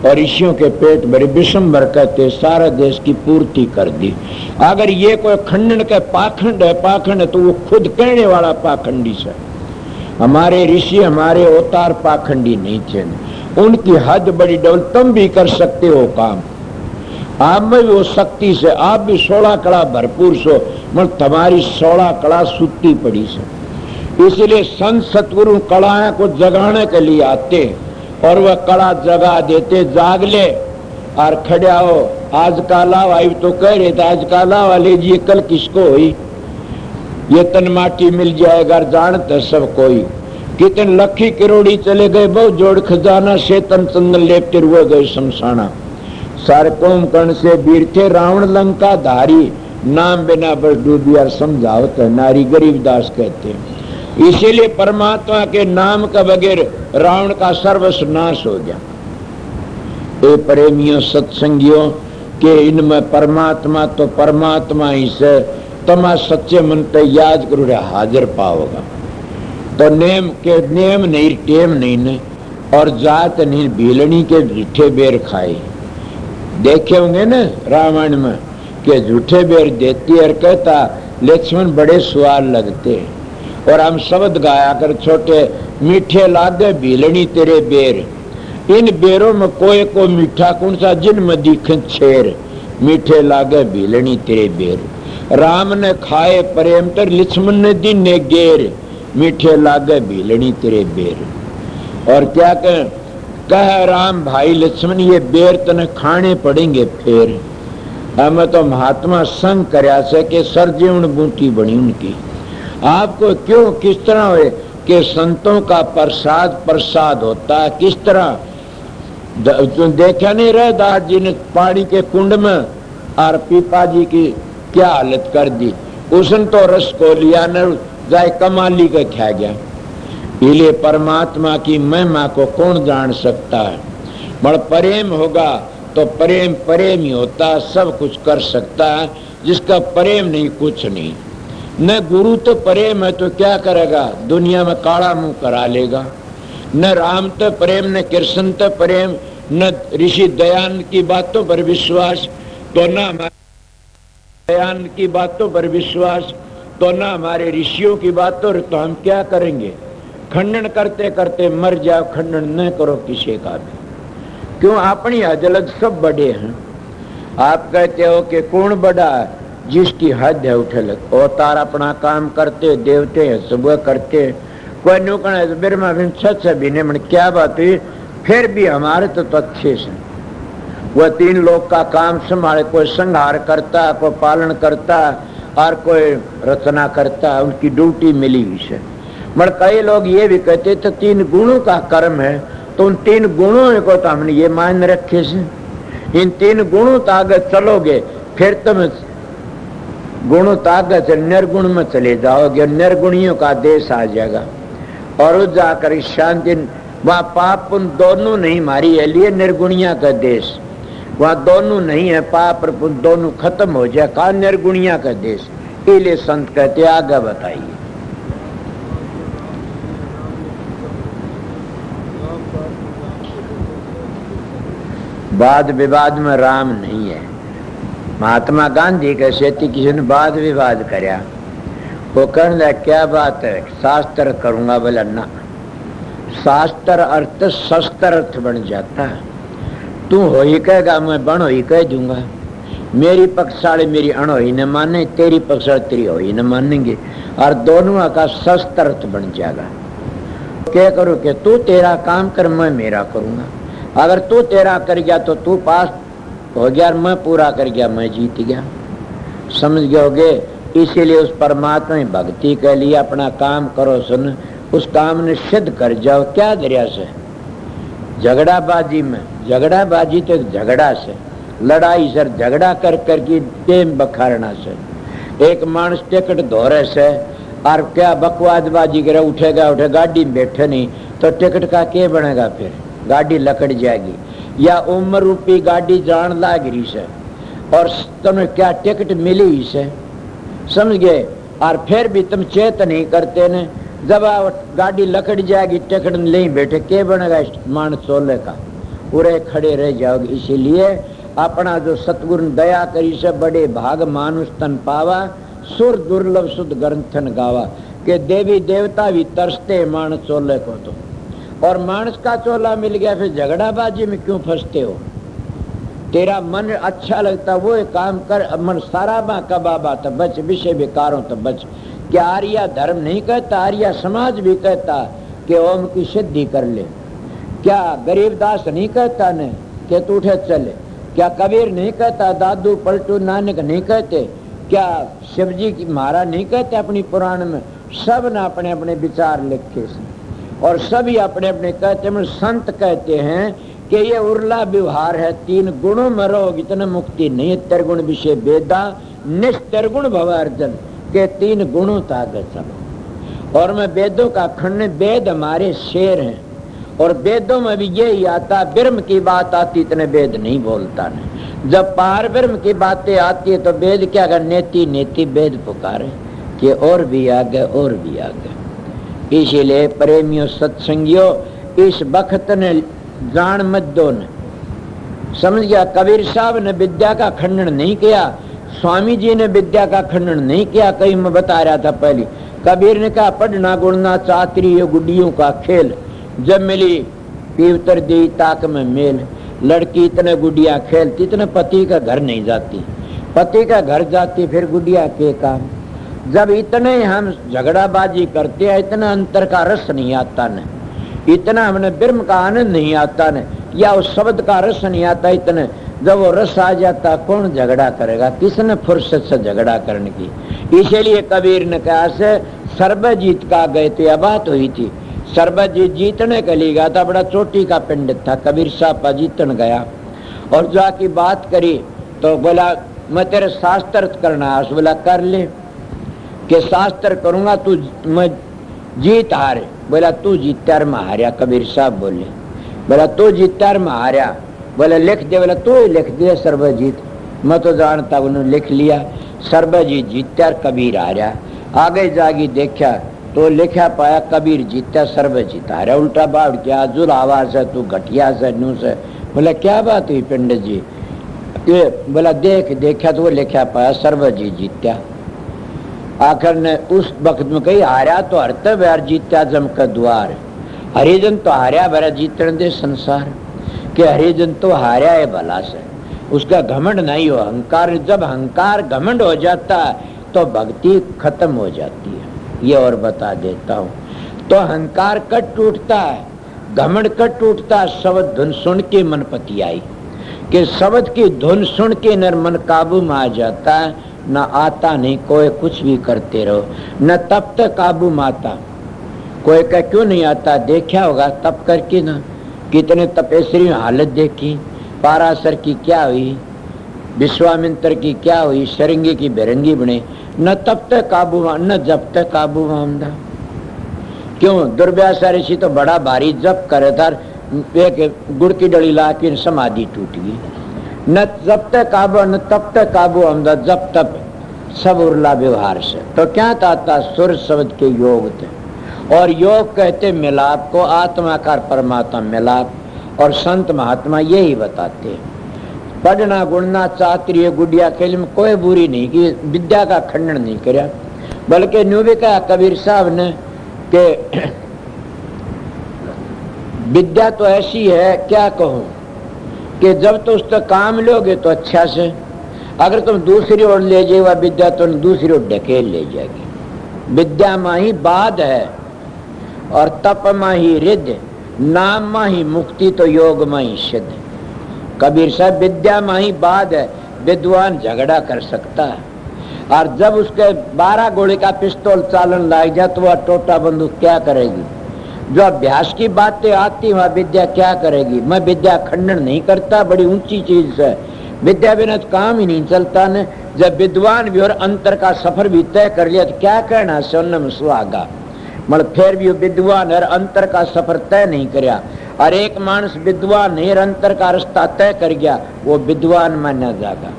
और ऋषियों के पेट भरे विषंबर कहते सारा देश की पूर्ति कर दी। अगर ये कोई खंडन का पाखंड है तो वो खुद कहने वाला पाखंडी से। हमारे ऋषि हमारे अवतार पाखंडी नहीं थे, उनकी हद बड़ी डबल। तुम भी कर सकते हो काम, आप में भी वो शक्ति से, आप भी 16 कला भरपूर सो, मगर तुम्हारी 16 कला सुती पड़ी से। इसलिए संत सतगुरु कलाएं को जगाने के लिए आते और वह कला जगा देते। जाग ले और खड़ा हो, आज काला आई तो कह रहे थे आज काला वाले जी कल किसको हुई, ये तन माटी मिल जाएगा जानते सब कोई। कितने लखी करोड़ी चले गए बहु जोड़ खजाना, शेतन चंदन लेपते हुए गए शमशाना। सारे कोम कर्ण से वीर थे रावण लंका धारी, नाम बिना बस डूबिया समझावत है नारी, गरीबदास कहते हैं। इसीलिए परमात्मा के नाम का बगैर रावण का सर्वस्व नाश हो गया। ए प्रेमियों सत्संगियों के इनमें परमात्मा तो परमात्मा ही से, तमा सच्चे मन पे याद करो हाजिर पाओगा। तो नेम के नेम नहीं टेम नहीं ने और जात नहीं, भीलनी के झूठे बेर खाए। देखे होंगे ना रामायण में कि झूठे बेर देती और कहता लक्ष्मण बड़े स्वाद लगते और हम शब्द गाया कर छोटे, मीठे लागे भीलनी तेरे बेर। इन बेरों में कोई को मीठा कौन सा, जिनमें दिखे छेर, मीठे लागे भीलनी तेरे बेर। राम ने खाए प्रेम तर लक्ष्मण ने दिन ने गेर, मीठे लागे भीलनी तेरे बेर। और क्या कह राम भाई लक्ष्मण ये बेर तने खाने पड़ेंगे फिर। हमें तो महात्मा संग करया से कि सरजीवन बूटी बनी उनकी। आपको क्यों किस तरह हुए कि संतों का प्रसाद होता है, किस तरह देखा नहीं रहे दास जी ने पानी के कुंड में और पीपा जी की क्या हालत कर दी। उसने तो रस को लिया न जाए कमाली का खा गया। इसलिए परमात्मा की महिमा को कौन जान सकता है। मगर प्रेम होगा तो प्रेम ही होता, सब कुछ कर सकता है। जिसका प्रेम नहीं कुछ नहीं। न गुरु तो प्रेम है तो क्या करेगा, दुनिया में काला मुंह करा लेगा। न राम तो प्रेम, न कृष्ण तो प्रेम, न ऋषि दयानंद की बातों पर विश्वास, तो न हमारे दयानंद की बातों पर विश्वास, तो न हमारे ऋषियों की बातों पर, तो हम क्या करेंगे। खंडन करते करते मर जाओ, खंडन न करो किसी का भी। क्यों, अपनी अजलत सब बड़े हैं। आप कहते हो कि कौन बड़ा है, जिसकी हद है उठल। अवतार अपना काम करते, देवते हैं सुबह करते, कोई नुकड़ बिरमा सच भी नहीं, मन क्या बात हुई, फिर भी हमारे तो अच्छे से वह 3 लोग का काम संभाले, कोई संहार करता, कोई पालन करता और कोई रचना करता, उनकी ड्यूटी मिली हुई है। मगर कई लोग ये भी कहते तो 3 गुणों का कर्म है, तो उन 3 गुणों को तो हमने ये मान रखे से, इन 3 गुणों तक आगे चलोगे फिर तुम गुणों ताकत से निर्गुण में चले जाओगे, निर्गुणियों का देश आ जाएगा। और उस जाकर शांति, वहां पाप पुण्य दोनों नहीं मारी है, लिए निर्गुणिया का देश, वहां दोनों नहीं है, पाप और पुण्य दोनों खत्म हो जाए, कहा निर्गुणिया का देश। इसलिए संत कहते आगे बताइए। वाद विवाद में राम नहीं है। महात्मा गांधी के सेती किसी ने वाद विवाद करया, वो कहने लगा क्या बात है, शास्त्र करूंगा, बोला ना, शास्त्र अर्थ शस्त्र अर्थ बन जाता है। तू हो ही कहेगा, मैं बन हो ही कह दूंगा। मेरी पक्षाली मेरी अणोही न माने, तेरी पक्षाली तेरी हो ही न मानेंगे, और दोनों का शस्त्र अर्थ बन जाएगा। क्या करो कि तू तेरा काम कर, मैं मेरा करूंगा। अगर तू तेरा कर गया तो तू पास हो गया, मैं पूरा कर गया, मैं जीत गया। समझ गए। इसीलिए उस परमात्मा में भक्ति के लिए अपना काम करो, सुन, उस काम ने सिद्ध कर जाओ। क्या दरिया से झगड़ाबाजी में, झगड़ाबाजी तो झगड़ा से, लड़ाई सर झगड़ा कर करके प्रेम बखारना से। एक मानस टिकट धोरे से और क्या बकवादबाजी करे, उठेगा उठे, गाड़ी में बैठे नहीं तो टिकट का क्या बनेगा, फिर गाड़ी लकड़ जाएगी। या उम्र रूपी गाड़ी जान लाग रही से और तुम्हें क्या टिकट मिली से, समझ गए, और फिर भी तुम चेत नहीं करते ने, जब गाड़ी लकड़ जाएगी टिकट ले बैठे, क्या बनेगा मान चोले का, पूरे खड़े रह जाओगे। इसीलिए अपना जो सतगुरु दया करी से बड़े भाग मानुष तन पावा, सुर दुर्लभ शुद्ध ग्रंथन गावा, के देवी देवता भी तरसते मानस चोले को। तो और मानस का चोला मिल गया, फिर झगड़ाबाजी में क्यों फंसते हो। तेरा मन अच्छा लगता वो काम कर, मन सारा बा कबाबा तो बच, विषय विकारों तो बच। क्या आर्या धर्म नहीं कहता, आर्या समाज भी कहता कि ओम की सिद्धि कर ले। क्या गरीबदास नहीं कहता ने कि तू उठे चले। क्या कबीर नहीं कहता, दादू पलटू नानक नहीं कहते, क्या शिवजी की महाराज नहीं कहते अपनी पुराण में। सब ने अपने अपने विचार लिखे और सभी अपने अपने कहते हैं। संत कहते हैं कि ये उर्ला व्यवहार है, 3 गुणों में रहोगे इतना मुक्ति नहीं है। त्रिगुण विषय वेदा निस्त्रिगुण भव अर्जन, के 3 गुणों तक चलो। और मैं वेदों का खंड, वेद हमारे शेर हैं और वेदों में भी यही आता, ब्रह्म की बात आती इतने वेद नहीं बोलता नहीं। जब पार ब्रह्म की बातें आती है तो वेद क्या कर, नेति नेति वेद पुकारे कि और भी आगे और भी आगे। इसीलिए प्रेमियों सत्संगियों, इस वक्त ने जान मत दो ने, समझ गया। कबीर साहब ने विद्या का खंडन नहीं किया, स्वामी जी ने विद्या का खंडन नहीं किया। कहीं मैं बता रहा था पहले, कबीर ने कहा पढ़ना गुणना चातरी ये गुड्डियों का खेल, जब मिली पीवतर दी ताक में मेल। लड़की इतने गुडिया खेलती, इतने पति का घर नहीं जाती, पति का घर जाती फिर गुडिया के काम। जब इतने हम झगड़ाबाजी करते हैं, इतना अंतर का रस नहीं आता न, इतना हमने ब्रह्म का आनंद नहीं आता न, या उस शब्द का रस नहीं आता इतने। जब वो रस आ जाता कौन झगड़ा करेगा, किसने फुर्सत से झगड़ा करने की। इसीलिए कबीर ने कहा से सर्वजीत का गए थे, यह बात हुई थी। सर्वजीत जीतने के लिए गया था, बड़ा चोटी का पंडित था, कबीर साहब जीतन गया और जाके बात करी तो बोला मैं तेरे शास्त्र करना है। बोला कर ले, कि शास्त्र करूंगा तू मैं जीत हारे। बोला तू जीत्यार में हारिया। कबीर साहब बोले, बोला तू जीत्यार में हारिया। बोला लिख दे। बोला तू ही लिख दे सर्वजीत, मैं तो जानता। उन्होंने लिख लिया सर्वजीत जीत्यार कबीर हारिया। आगे जागी देखा तो लिखा पाया कबीर जीता सर्व जीता। अरे उल्टा बाढ़ क्या जुल आवाज है, तू घटिया से नू से। बोला क्या बात हुई पंडित जी? बोला देखा तो वो लिखा पाया सर्व जी जीत्या। आखिर ने उस वक्त में कही हारा तो हरते बैर जीत्या जम का द्वार। हरिजन तो हार्या भरा जीतन दे संसार के, हरिजन तो हार्या है भला से, उसका घमंड नहीं हो अहंकार। जब अहंकार घमंड हो जाता है तो भक्ति खत्म हो जाती है। ये और बता देता हूँ। तो अहंकार कट टूटता है, घमंड कट टूटता है। शब्द धुन सुन के मन पति आई कि शब्द की धुन सुन के नर मन काबू में आ जाता है। न आता नहीं कोई कुछ भी करते रहो, न तब तक काबू में आता। कोई का क्यों नहीं आता? देखा होगा तप करके ना, कितने तपेश्वरी हालत देखी। पाराशर की क्या हुई, विश्वामित्र की क्या हुई, शरंगी की बेरंगी बने। न तब तक काबू न जब तक काबू आमदा। क्यों? दुर्व्यासा ऋषि तो बड़ा भारी जप करे था, एक गुड़ की डली ला के समाधि टूट गई। न जब तक काबू न तब तक काबू आमदा, जब तक सब उर्ला व्यवहार से। तो क्या था? सुर शब्द के योग थे। और योग कहते मिलाप को, आत्माकार परमात्मा मिलाप। और संत महात्मा यही बताते हैं। पढ़ना गुणना चातुर्य गुड़िया खेल में कोई बुरी नहीं की, विद्या का खंडन नहीं कराया। बल्कि न्यू भी कहा कबीर साहब ने कि विद्या तो ऐसी है, क्या कहूं, कि जब तो उसका काम लोगे तो अच्छा से, अगर तुम दूसरी ओर ले जाएगा विद्या तो दूसरी ओर ढकेल ले जाएगी। विद्या मां ही बाध है और तप मां ही रिद्ध, नाम मां ही मुक्ति तो योग मां ही सिद्ध। कबीर साहब विद्या मां ही बाध है, विद्वान झगड़ा कर सकता है। और जब उसके 12 गोली का पिस्तौल चालन लाग जाए तो वह टोटा बंदूक क्या करेगी? जो अभ्यास की बातें आती वह विद्या क्या करेगी? मैं विद्या खंडन नहीं करता, बड़ी ऊंची चीज है। विद्या बिना काम ही नहीं चलता न। जब विद्वान भी और अंतर का सफर भी तय कर लिया तो क्या कहना सोनम सुहागा। मतलब फिर भी विद्वान और अंतर का सफर तय नहीं कराया। और एक मानस विद्वान नहीं अंतर का रास्ता तय कर गया, वो विद्वान माना जाएगा।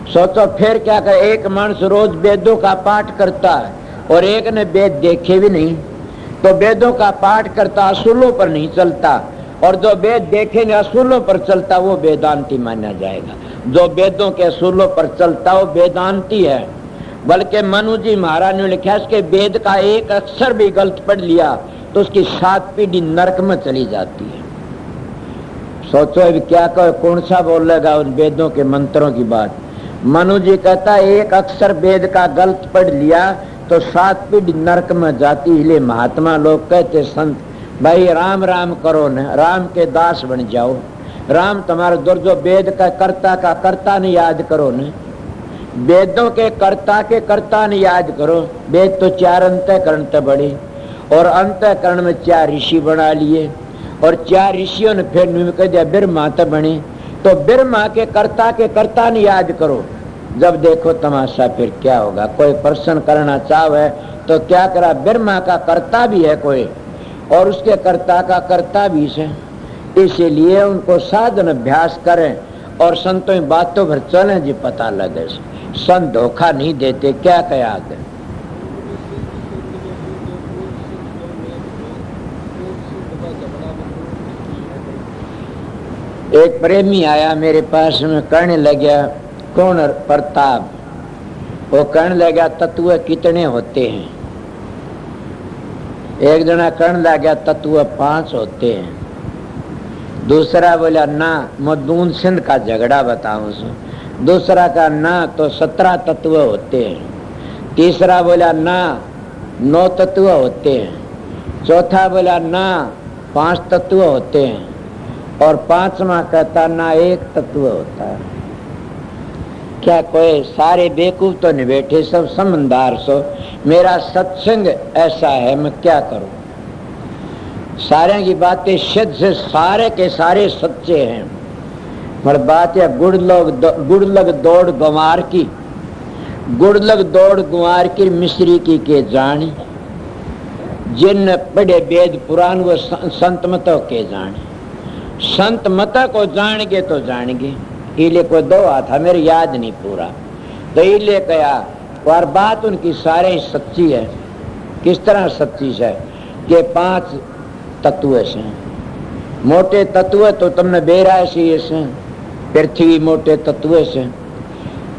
सोचो फिर क्या करे? एक मानस रोज वेदों का पाठ करता है और एक ने वेद देखे भी नहीं, तो वेदों का पाठ करता असूलों पर नहीं चलता, और जो वेद देखे नहीं असूलों पर चलता वो वेदांती माना जाएगा। जो वेदों के असूलों पर चलता वो वेदांती है। बल्कि मनु जी महाराज ने लिखा इसके वेद का एक अक्षर भी गलत पढ़ लिया तो उसकी 7 पीढ़ी नरक में चली जाती है। सोचो अभी क्या कहो, कौन सा बोलेगा उन वेदों के मंत्रों की बात। मनु जी कहता एक अक्षर वेद का गलत पढ़ लिया तो 7 पीढ़ी नरक में जाती। इसलिए महात्मा लोग कहते संत भाई राम राम करो न, राम के दास बन जाओ। राम तुम्हारा दूर, जो वेद का कर्ता ने याद करो न, वेदों के कर्ता ने याद करो। वेद तो 4 अंतःकरण तो बड़े, और अंतःकरण में 4 ऋषि बना लिए, और 4 ऋषियों ने फिर कह दिया ब्रह्मा तो बने। तो ब्रह्मा के कर्ता ने याद करो। जब देखो तमाशा फिर क्या होगा। कोई प्रश्न करना चाहे तो क्या करा, ब्रह्मा का कर्ता भी है कोई और उसके कर्ता का कर्ता भी है। इसीलिए उनको साधन अभ्यास करें और संतों की बातों पर चलें जी पता लगे। संत धोखा नहीं देते। क्या कहा आगे? एक प्रेमी आया मेरे पास में, कहने लगा कौन प्रताप, वो कहने लगा तत्व कितने होते हैं? एक जना कहने लगा तत्व 5 होते हैं। दूसरा बोला ना मैं दून सिंध का झगड़ा बताऊं। दूसरा का ना तो 17 तत्व होते हैं। तीसरा बोला ना 9 तत्व होते हैं। चौथा बोला ना 5 तत्व होते हैं। और 5वां कहता ना 1 तत्व होता है। क्या कोई सारे बेवकूफ तो नहीं बैठे, सब समझदार सो। मेरा सत्संग ऐसा है, मैं क्या करूं? सारे की बातें सिद्ध से सारे के सारे सच्चे हैं। पर बात है गुड़लग दौड़ गंवार की, गुड़लग दौड़ गंवार की मिश्री की के जानी। जिन पढ़े वेद पुराण वो संत मतों के जाने। संत मत को जानेंगे तो जानेंगे। इले को 2 हाथ मेरे याद नहीं पूरा, तो इले कहा और बात उनकी सारे सच्ची है। किस तरह सच्ची है कि 5 तत्व से मोटे तत्व तो तुमने बेरा से, पृथ्वी मोटे तत्व से,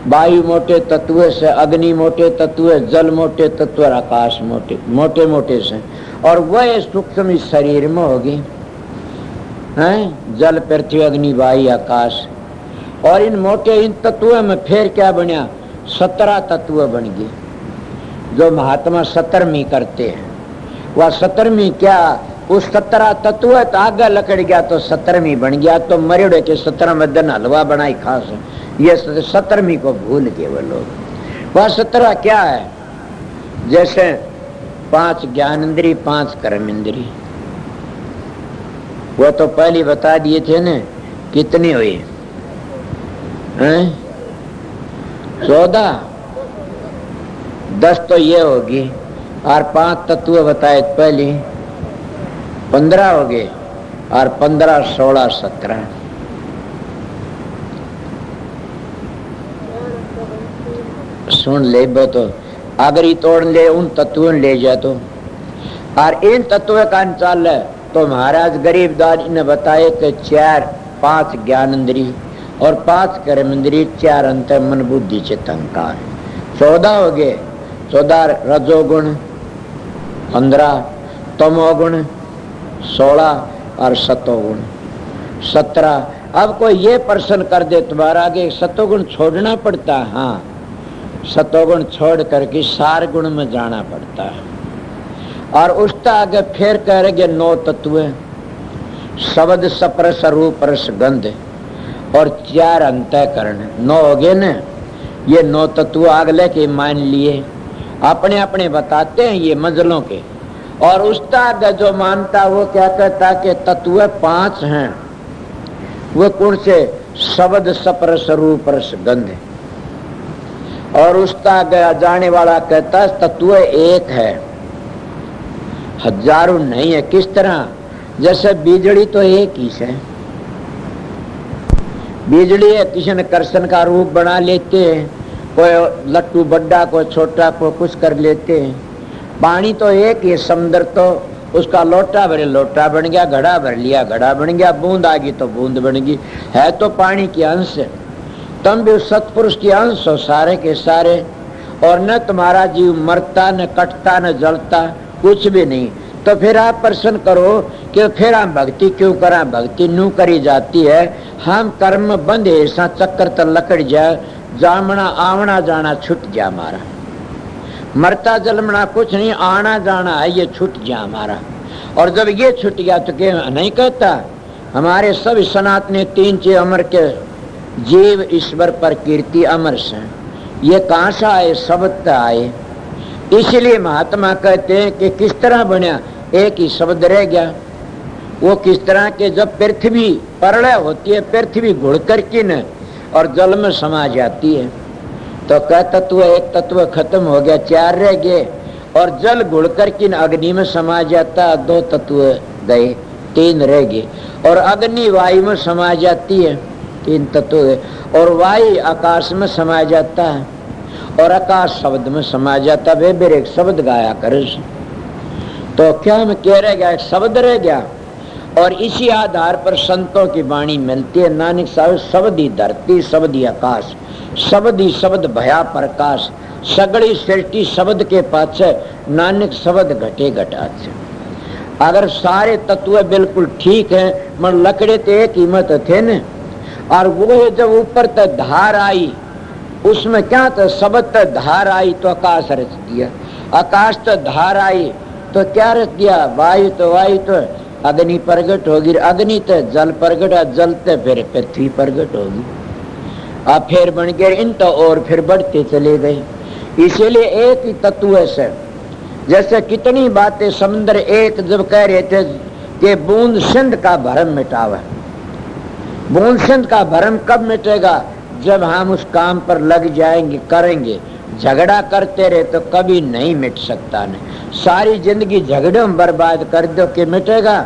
वायु मोटे तत्व से, अग्नि मोटे तत्व, जल मोटे तत्व और आकाश मोटे मोटे मोटे से, और वह सूक्ष्म इस शरीर में होगी हैं, जल पृथ्वी अग्नि वायु आकाश। और इन मोटे इन तत्वों में फिर क्या बना, 17 तत्व बन गए। जो महात्मा 17वीं करते हैं वह 17वीं क्या, उस 17 तत्व तो आगे लकड़ गया तो 17वीं बन गया। तो मरेड़े के 17 दिन हलवा बनाई खास, ये 17वीं को भूल गए वो लोग। वह 17 क्या है, जैसे 5 ज्ञानेंद्री 5 कर्म इंद्री, वो तो पहले बता दिए थे ना कितनी हुई हैं, 14, 10 तो ये होगी, और 5 तत्व बताए पहले 15 हो गए, और 15 16 17। सुन ले तो अगर ही तोड़ ले उन तत्वों ले जा तो, और इन तत्वों का अंचाल है तो महाराज गरीबदास ने बताए कि 4 5 ज्ञानेंद्री और 5 कर्मेंद्री, 4 अंतर मन बुद्धि चित्त अहंकार, 14 हो गए। 14 रजोगुण 15, तमोगुण 16 और सतोगुण 17। अब कोई ये प्रश्न कर दे तुम्हारा आगे सतोगुण छोड़ना पड़ता है? हाँ, सतोगुण छोड़ करके 4 गुण में जाना पड़ता है। और उसका आगे फिर कह रहे 9 तत्व, शब्द स्पर्श रूप रस गंध और 4 अंतःकरण, 9 हो गए न। ये 9 तत्व अगले के मान लिए, अपने अपने बताते हैं ये मंजिलों के। और उसका आगे जो मानता वो क्या कहता कि तत्व 5 हैं। वो कौन से, शब्द स्पर्श रूप रस गंध। और उसका आगे जाने वाला कहता है तत्व 1 है, हजारों नहीं है। किस तरह, जैसे बिजली तो एक ही है, बिजली है किसी ने कृष्ण का रूप बना लेते हैं, कोई लट्टू बड्डा कोई छोटा को कुछ कर लेते हैं। पानी तो एक ही, समुद्र तो उसका लोटा भरे लोटा बन गया, घड़ा भर लिया घड़ा बन गया, बूंद आ गई तो बूंद बन गई, है तो पानी के अंश। तुम भी सत्पुरुष के अंश हो सारे के सारे, और न तुम्हारा जीव मरता न कटता न जलता कुछ भी नहीं। तो फिर आप प्रश्न करो कि फिर हम भक्ति क्यों करा, भक्ति नू करी जाती है। हम कर्म बंद ऐसा चक्कर तो लकड़ जाए, जामना आवना जाना छूट जा हमारा, मरता जलमना कुछ नहीं, आना जाना है ये छूट गया हमारा। और जब ये छूट गया तो क्या नहीं कहता, हमारे सब सनातन 3 चीज अमर के जीव ईश्वर पर कीर्ति अमर से, ये कहां से आए, शब्द आए। इसलिए महात्मा कहते हैं कि किस तरह बना, एक ही शब्द रह गया। वो किस तरह के, जब पृथ्वी प्रलय होती है, पृथ्वी घुड़ करके न और जल में समा जाती है, तो क्या तत्व, एक तत्व खत्म हो गया, 4 रह गए। और जल घुड़ करके अग्नि में समा जाता, 2 तत्व गए, 3 रह गए। और अग्नि वायु में समा जाती है, 3 तत्व गए। और वायु आकाश में समा जाता है, और आकाश शब्द में समा जाता। वे बेर एक शब्द गाया करे, तो क्या हम कह रह गया, एक शब्द रह गया। और इसी आधार पर संतों की वाणी मिलती है। नानक साहब, शब्द ही धरती शब्द ही आकाश, शब्द ही शब्द भया प्रकाश, सगड़ी सृष्टि शब्द के पाछे, नानक शब्द घटे घटाचे। अगर सारे तत्व बिल्कुल ठीक है, मन लकड़े तो एक कीमत थे न। और वो जब ऊपर तक धार आई, उसमें क्या था, शब्द तक धार आई तो आकाश रच दिया, आकाश तो धार आई तो क्या रच दिया, वायु तो अग्नि प्रगट होगी, अग्नि तो जल प्रगट, जल तो फिर पृथ्वी प्रगट होगी। अब फिर बन गए इन तो और फिर बढ़ते चले गए। इसीलिए एक ही तत्व से, जैसे कितनी बातें समुद्र एक जब कह रहे थे कि बूंद सिंध का भरम मिटावा, बूंद सिंध का भरम कब मिटेगा, जब हम उस काम पर लग जाएंगे, करेंगे। झगड़ा करते रहे तो कभी नहीं मिट सकता। नहीं, सारी जिंदगी झगड़े में बर्बाद कर दो कि मिटेगा।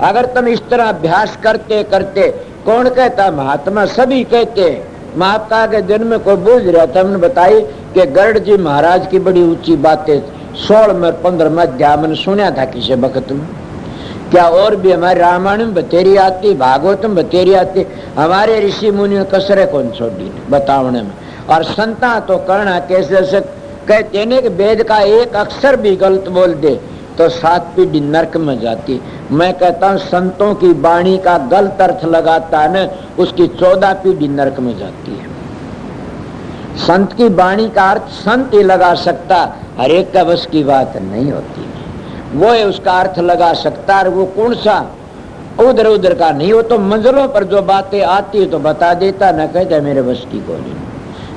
अगर तुम इस तरह अभ्यास करते करते, कौन कहता, महात्मा सभी कहते मैं आपका के दिन में कोई बूझ रहा था, हमने बताई कि गरुड़ जी महाराज की बड़ी ऊंची बातें 16 में 15 में अध्याय मैंने सुना था किसी वक्त में। क्या और भी हमारे रामायण में बतेरी आती, भागवत में बतेरी आती, हमारे ऋषि मुनि कसरे कौन छोड़ी बतावने में। और संता तो करना कैसे से कहते हैं कि वेद का एक अक्षर भी गलत बोल दे तो 7 पीढ़ी नरक में जाती। मैं कहता हूँ संतों की वाणी का गलत अर्थ लगाता है न, उसकी 14 पीढ़ी नरक में जाती है। संत की वाणी का अर्थ संत ही लगा सकता, हर एक का बस की बात नहीं होती। वो है उसका अर्थ लगा सकता है, वो कौन सा उधर उधर का नहीं। हो तो मंजिलों पर जो बातें आती है तो बता देता, न कहता मेरे बस की गोली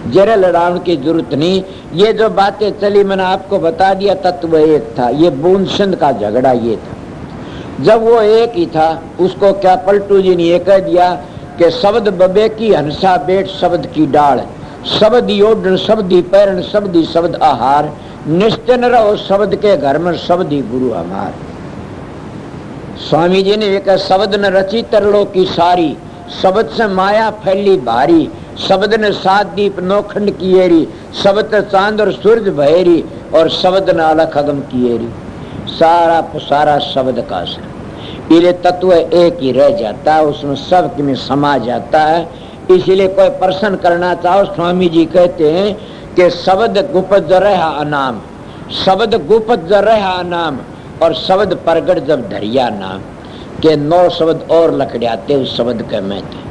जरा लड़ाने की जरूरत नहीं। ये जो बातें चली मैंने आपको बता दिया, तत्व एक था। ये बूंद का झगड़ा ये था। जब वो एक ही था उसको क्या पलटू जी ने ये कह दिया कि शब्द बबे की हंसा बेट शब्द की डाल, शब्द ही ओढ़न शब्द ही पैरण शब्द ही शब्द आहार, निश्चन रहो शब्द के घर में शब्द ही गुरु हमार। स्वामी जी ने एक शब्द न रची तरलो की सारी, शब्द से माया फैली भारी, शब्द ने 7 दीप नौखंड किएरी, शब्द चांद और सूरज भैरी, और शब्द ने अलख अगम किएरी। सारा शब्द का असर, ये तत्व एक ही रह जाता है, उसमें सब में समा जाता है। इसलिए कोई प्रश्न करना चाहो, स्वामी जी कहते हैं कि शब्द गुप्त रहा अनाम, शब्द गुप्त रहा अनाम, और शब्द प्रगट जब धरिया नाम, के 9 शब्द और लकड़ियाते उस शब्द के में थे,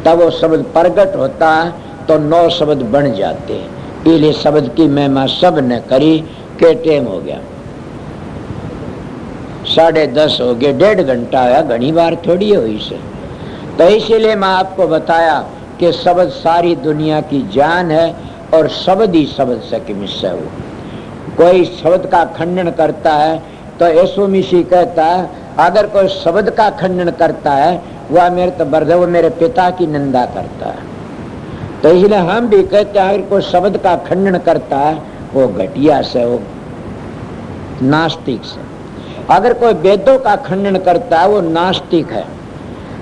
तब वो शब्द प्रगट होता है तो 9 शब्द बन जाते हैं। इसलिए शब्द की महिमा सब ने करी। के टाइम हो गया 10:30 हो गए, 1.5 घंटा आया, घनी बार थोड़ी हुई से। तो इसीलिए मैं आपको बताया कि शब्द सारी दुनिया की जान है, और शब्द ही शब्द से कि मिश्र हो। कोई शब्द का खंडन करता है तो यीशु मसीह कहता है अगर कोई शब्द का खंडन करता है वह मेरे तो बरदे वो मेरे पिता की निंदा करता है। तो इसलिए हम भी कहते हैं अगर कोई शब्द का खंडन करता है वो घटिया से, वो नास्तिक से। अगर कोई वेदों का खंडन करता है वो नास्तिक है,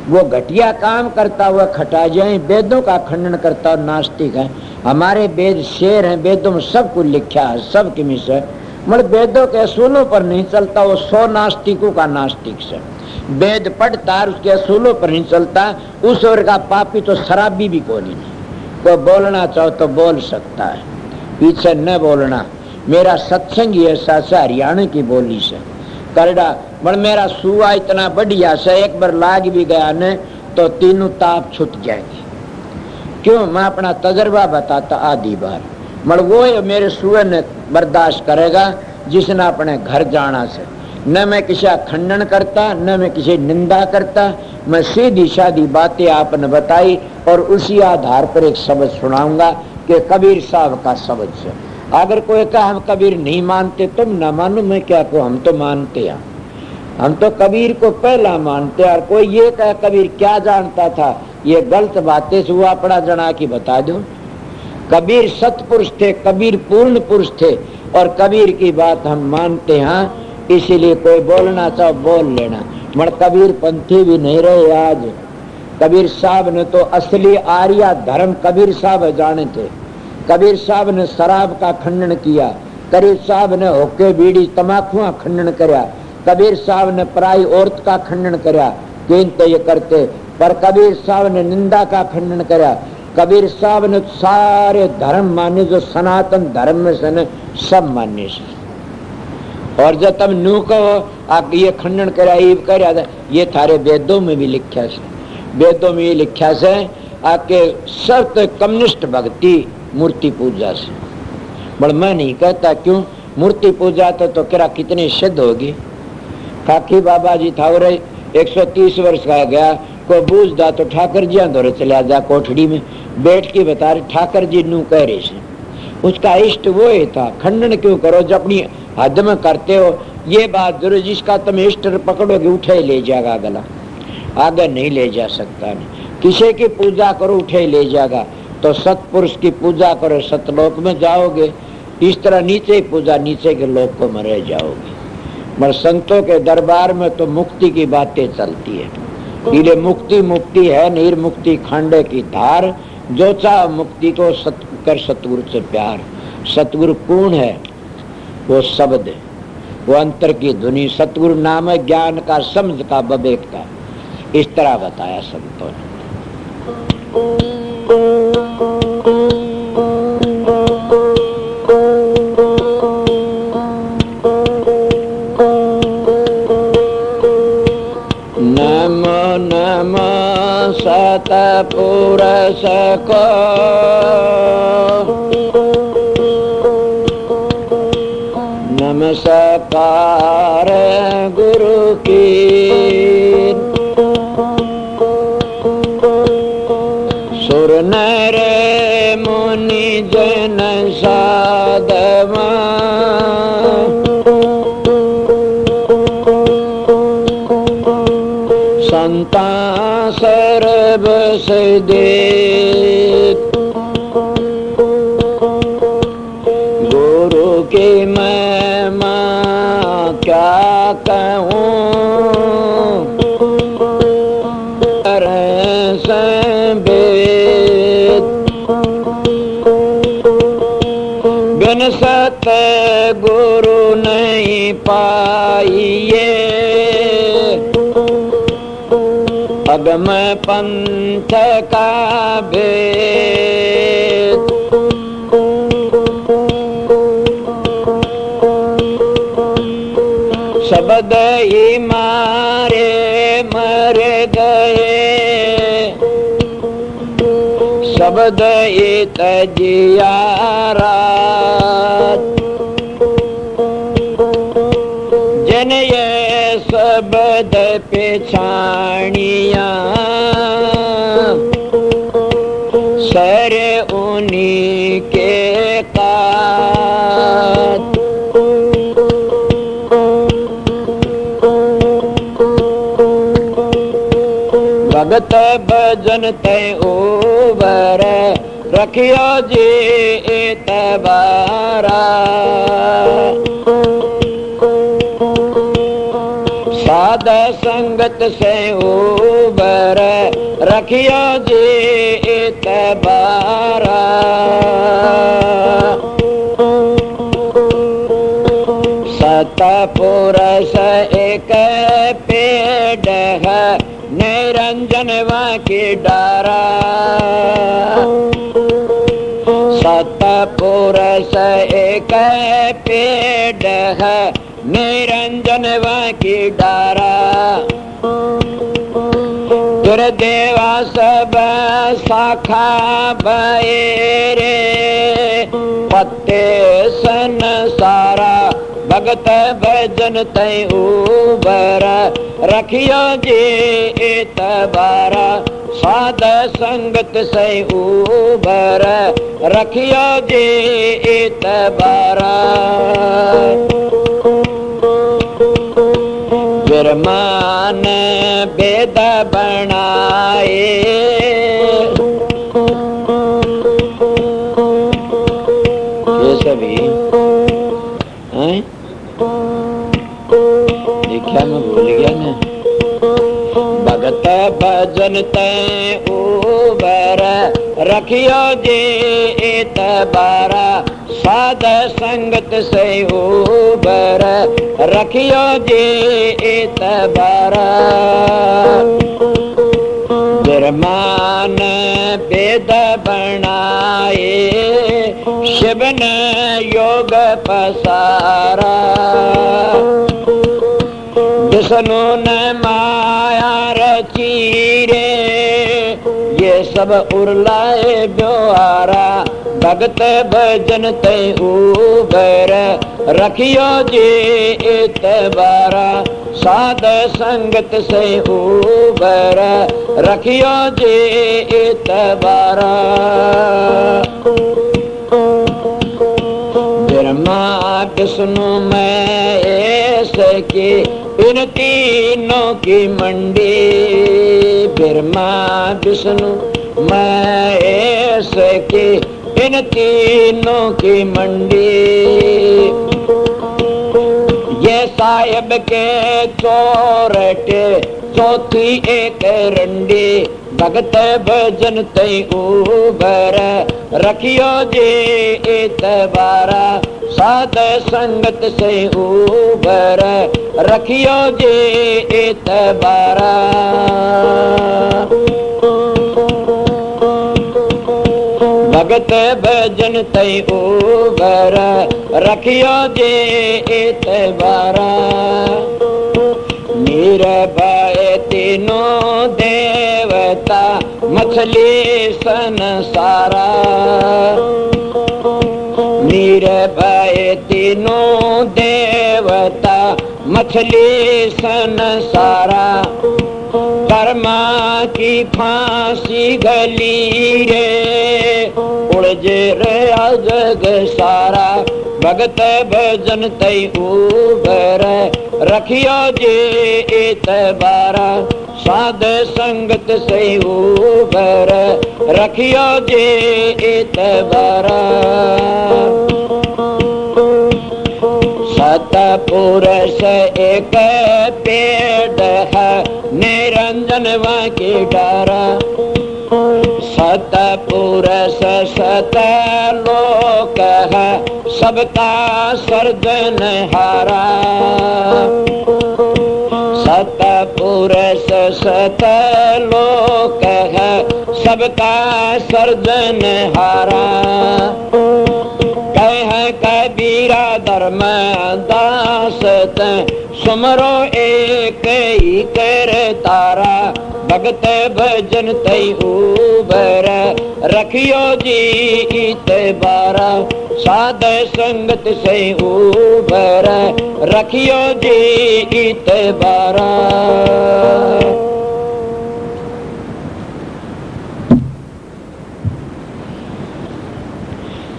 वो घटिया काम करता हुआ खटा जाए। वेदों का खंडन करता हुआ नास्तिक है। हमारे वेद शेर हैं, वेदों में सब कुछ लिखा है, सब की मिस है, मगर वेदों के असूलों पर नहीं चलता, वो 100 नास्तिकों का नास्तिक से। वेद पढ़ता है उसके असूलों पर नहीं चलता, उस ओर का पापी तो शराबी भी कोई नहीं। कोई बोलना चाहो तो बोल सकता है, पीछे न बोलना। मेरा सत्संग ही ऐसा से हरियाणा की बोली से करड़ा, पर मेरा सुआ इतना बढ़िया से एक बार लाग भी गया न तो तीनों ताप छूट जाएगी। क्यों? मैं अपना तजर्बा बताता आधी बार, मगर वो मेरे सुए ने बर्दाश्त करेगा जिसने अपने घर जाना से। न मैं किसी का खंडन करता, न मैं किसी निंदा करता, मैं सीधी सादी बातें आपने बताई और उसी आधार पर एक शब्द सुनाऊंगा कि कबीर साहब का शब्द से। अगर कोई कहा हम कबीर नहीं मानते, तुम न मानो, मैं क्या कहूँ, हम तो मानते हैं। हम तो कबीर को पहला मानते। और कोई ये कहे कबीर क्या जानता था, ये गलत बातें से वो अपना जना की बता दो। कबीर सतपुरुष थे, कबीर पूर्ण पुरुष थे, और कबीर की बात हम मानते हैं। इसीलिए कोई बोलना चाहो बोल लेना, मगर कबीर पंथी भी नहीं रहे आज। कबीर साहब ने तो असली आर्या धर्म कबीर साहब जाने थे। कबीर साहब ने शराब का खंडन किया, कबीर साहब ने होके बीड़ी तमाकुआ खंडन करया, कबीर साहब ने पराई औरत का खंडन करया, किन तो ये करते, पर कबीर साहब ने निंदा का खंडन करया। कबीर साहब ने सारे धर्म माने, जो सनातन धर्म में से न सब मान्य से। और जब तब नू कहो आप ये खंडन करा, ये कर, ये थारे वेदों में भी लिखा से। वेदों में ये लिखा से आपके सख्त कम्युनिस्ट भक्ति मूर्ति पूजा से। बड़ मैं नहीं कहता, क्यों? मूर्ति पूजा तो क्या कितनी सिद्ध होगी। काकी बाबा जी था 130 वर्ष का गया, कोई बूझदा तो ठाकर जी दौरे चला जा, कोठड़ी में बैठ के बता रहे ठाकर जी नू कह रहे से। उसका इष्ट वो ही था। खंडन क्यों करो जब अपनी हद में करते हो। ये बात जरूर, जिसका तुम इष्ट पकड़ोगे उठे ले जाएगा गला, आगे नहीं ले जा सकता। नहीं किसी की पूजा करो उठे ले जाएगा। तो सतपुरुष की पूजा करो सतलोक में जाओगे, इस तरह नीचे पूजा नीचे के लोक को मरे जाओगे। मगर संतों के दरबार में तो मुक्ति की बातें चलती है। इले मुक्ति मुक्ति है, निर्मुक्ति खांडे की धार, जो चाह मुक्ति को कर सतगुरु से प्यार। सतगुरु कौन है? वो शब्द है, वो अंतर की ध्वनि। सतगुरु नाम है ज्ञान का, समझ का, विवेक का। इस तरह बताया संतों ने। नमो नमो सतपुरुष को, नमस्कार गुरु की। सुर नर मुनि जन साधवा, संता सर्व सिद्धि, गुरु की महिमा क्या कहूँ, बिन सत्य गुरु नहीं पाइए, अगम पंथ का भेद। शब्द ही मारे मर गए, शब्द ही तजियारा, जिन ये शब्द पेछानिया, सर उन्हीं के काज। भगत भजन तय उबर, रखियो जी एतबारा। साध संगत से उबर, रखियो जी एतबारा। सतपुरुष एक पेड़ है, निरंजन वाकी डारा। सतपुरुष एक पेड़ है, निरंजन वाकी डारा। दुर्देवा सब शाखा बयरे, पत्ते सन सारा। भगत भजन तय उबर, रखियो जी एतबारा। साध संगत से उबर, रखियो जी एतबारा। विरमान वेद बनाए, ये सभी देखा मैं भूल गया ना। भगत भजन तय उबर, रखियो जी एतबारा। साध संगत से उबर, रखियो जी एतबारा। विरमान वेद बनाए, शिव ने योग पसारा। विष्णु ने माया रची रे, ये सब उर्लाए ब्योहारा। भगत भजन तय उबर, रखियो जी एतबारा। साध संगत से उबर, रखियो जी एतबारा। ब्रह्मा विष्णु महेश की इन तीनों की मंडी। ब्रह्मा विष्णु महेश की इन तीनों की मंडी। ये साहेब के चोरटे चौथी एक रंडी भगत भजन तई उबर रखियो जी इतबारा साध संगत से उबर रखियो जी इतबारा भगत भजन तई उबर रखियो जी इतबारा निर्भय तीनों देवता मछली संसारा निर्भय तीनों देवता मछली संसारा कर्मा की फांसी गली रे उलझे रे जग सारा भगत भजन तई उबर रखियो जी इतबारा साध संगत से उबर रखियो जी इतबारा सतपुरुष एक पेड़ है निरंजन की डारा सतपुरुष सतलोक है सबका सर्जनहारा सतपुरुष सतलोक है सबका सर्जनहारा कह कबीरा धर्म दास सुमरो एक ही कर तारा भगत भजन तई उबर रखियो जी इतबारा साध संगत से उबर रखियो जी इतबारा।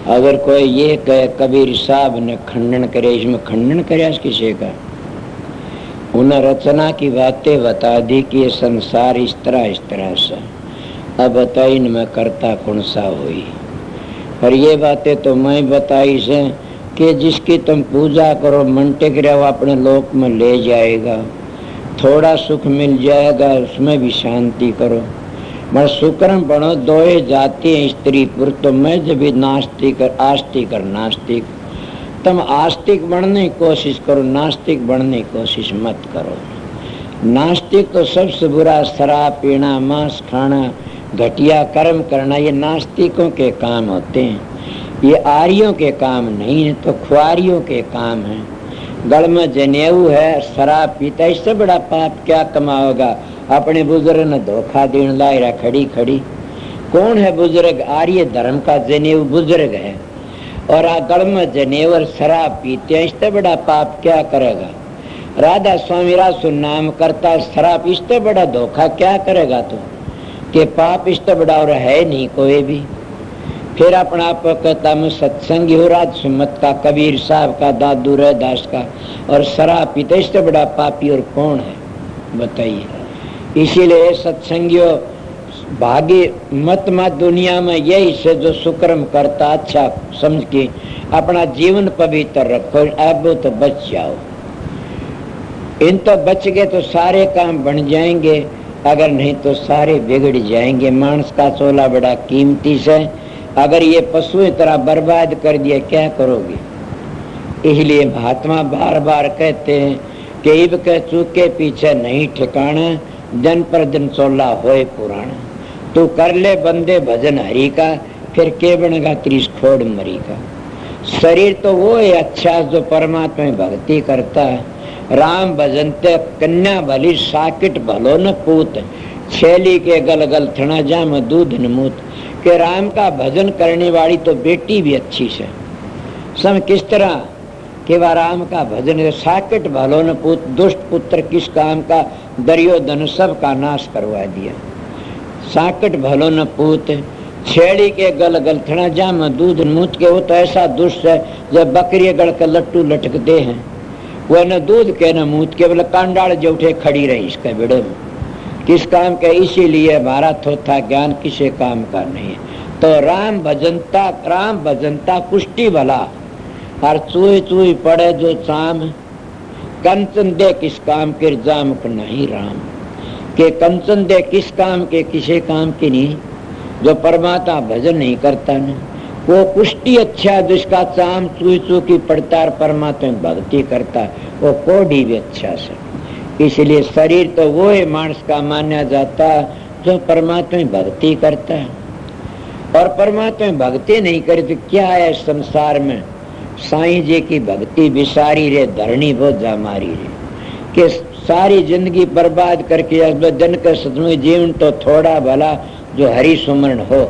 अगर कोई ये कहे कबीर साहब ने खंडन करे, इसमें खंडन करे किसी का? उन्हें रचना की बातें बता दी कि ये संसार इस तरह से, अब बताई न मैं करता कौन सा हुई। और ये बातें तो मैं बताई से कि जिसकी तुम पूजा करो मन टिक रहे, वो अपने लोक में ले जाएगा, थोड़ा सुख मिल जाएगा, उसमें भी शांति करो। मैं शुक्रम बनो दोए जाती है स्त्री पुरुष, तो मैं जब भी नास्तिक आस्तिक और नास्तिक, तुम आस्तिक बनने की कोशिश करो, नास्तिक बनने की कोशिश मत करो। नास्तिक तो सबसे बुरा शराब पीना, मांस खाना, घटिया कर्म करना, ये नास्तिकों के काम होते हैं, ये आर्यों के काम नहीं है, तो खुआरियों के काम है। गल में जनेऊ है, शराब पीता, इससे बड़ा पाप क्या कमाओगा? अपने बुजुर्ग ने धोखा देने लायरा खड़ी खड़ी। कौन है बुजुर्ग? आर्य धर्म का जनेऊ बुजुर्ग है, और गल में जनेवर शराब पीते हैं, इससे बड़ा पाप क्या करेगा? राधा स्वामी रासु नाम करता शराब, इससे बड़ा धोखा क्या करेगा तू? कि पाप इससे बड़ा और है नहीं कोई भी। फिर अपना आप कहता मैं सत्संगी हो, राज सुमत का, कबीर साहब का, दादू रैदास का, और शराब पीते, इससे बड़ा पापी और कौन है बताइए? इसीलिए सत्संगियों भागी मत दुनिया में यही से जो शुक्रम करता अच्छा समझ के अपना जीवन पवित्र रखो। अब तो बच जाओ, इन तो बच गए तो सारे काम बन जाएंगे, अगर नहीं तो सारे बिगड़ जाएंगे। मानस का चोला बड़ा कीमती से, अगर ये पशु की तरह बर्बाद कर दिया क्या करोगे? इसलिए महात्मा बार बार कहते हैं कि इब के चूके पीछे नहीं ठिकाना, दिन पर दिन चोला होए पुराना। तू कर ले बंदे भजन हरि का, फिर के बनेगा त्रिस खोड़ मरी का। शरीर तो वो है अच्छा जो परमात्मा में भक्ति करता है। राम भजनते कन्या भली साकिट भलो न पूत, छेली के गल गल थना जाम दूध न मूत। के राम का भजन करने वाली तो बेटी भी अच्छी से। सम किस तरह कि वह राम का भजन, साकिट भलो न पूत, दुष्ट पुत्र किस काम का, दुर्योधन सब का नाश करवा दिया। साकिट भलो न पूत, छेड़ी के गल गल थना जाम दूध मूत के, वो तो ऐसा दुष्ट है जब बकरी गल के लट्टू लटकते हैं, वह न दूध के न मूत के, बोले कांडाल जो उठे खड़ी रही इसके बेड़े में, किस काम के? इसीलिए हमारा थोथा ज्ञान किसी काम का नहीं है। तो राम भजनता कुष्टी भला, और चूही चूही पड़े जो चाम, कंचन दे किस काम के जाम को नहीं राम, के कंचन दे किस काम के किसी काम की नहीं। जो परमात्मा भजन नहीं करता न, वो कुष्टी अच्छा जिसका चाम चू चू की पड़ता है, परमात्मा भक्ति करता वो कोढ़ी भी अच्छा से। इसलिए शरीर तो वो है मानस का माना जाता जो परमात्मा भक्ति करता है। और परमात्मा भक्ति नहीं करे तो क्या है संसार में। साईं जी की भक्ति विसारी रे धरणी बहुत जा मारी रे, कि सारी जिंदगी बर्बाद करके जन के सचमुच जीवन तो थोड़ा भला जो हरि सुमरण हो,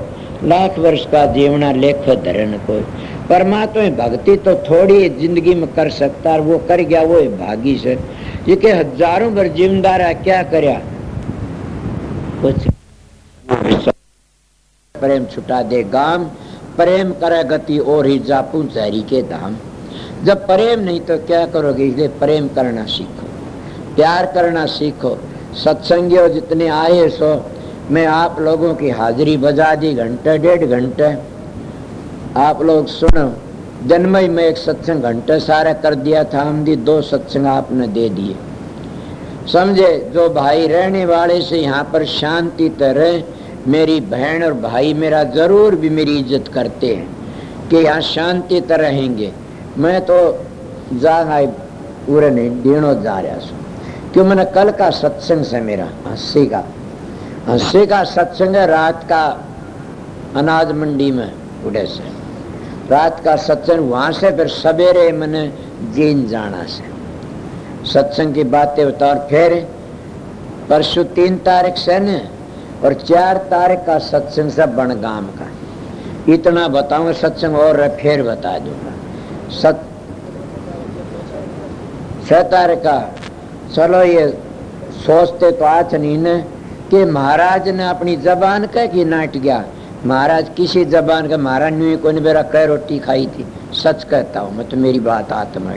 लाख वर्ष का जीवना लेख धरन को। परमात्मा भक्ति तो थोड़ी जिंदगी में कर सकता है, वो कर गया वो भागी से। ये के हजारों भर जिम्मेदार है, क्या करया कुछ प्रेम छुटा दे गाम, प्रेम करे गति और ही जापू जहरी के धाम। जब प्रेम नहीं तो क्या करोगे, इसलिए प्रेम करना सीखो, प्यार करना सीखो। सत्संगियों जितने आए सो मैं आप लोगों की हाजिरी बजा दी, घंटे 1.5 घंटे आप लोग सुनो। जन्मई में एक सत्संग घंटे सारा कर दिया था, हम 2 सत्संग आपने दे दिए। समझे जो भाई रहने वाले से यहाँ पर शांति तरह, मेरी बहन और भाई मेरा जरूर भी मेरी इज्जत करते हैं कि यहाँ शांति तरह रहेंगे। मैं तो जा पूरे नहीं डीणो जा रहा हूँ, क्यों मैंने कल का सत्संग से मेरा 80 का सत्संग है, रात का अनाज मंडी में उड़े से रात का सत्संग, वहां से फिर सवेरे मैंने जीन जाना से सत्संग की बातें बता। और फिर परसों 3 तारीख से न और 4 तारीख का सत्संग सब बनगाम का। इतना बताऊंगा सत्संग और फिर बता दूंगा। 6 तारीख का चलो ये सोचते तो आज नहीं न कि महाराज ने अपनी जबान कह की नाट गया। महाराज किसी जबान का महाराज ने कोई मेरा कह रोटी खाई थी, सच कहता हूँ मैं तो, मेरी बात आत्मा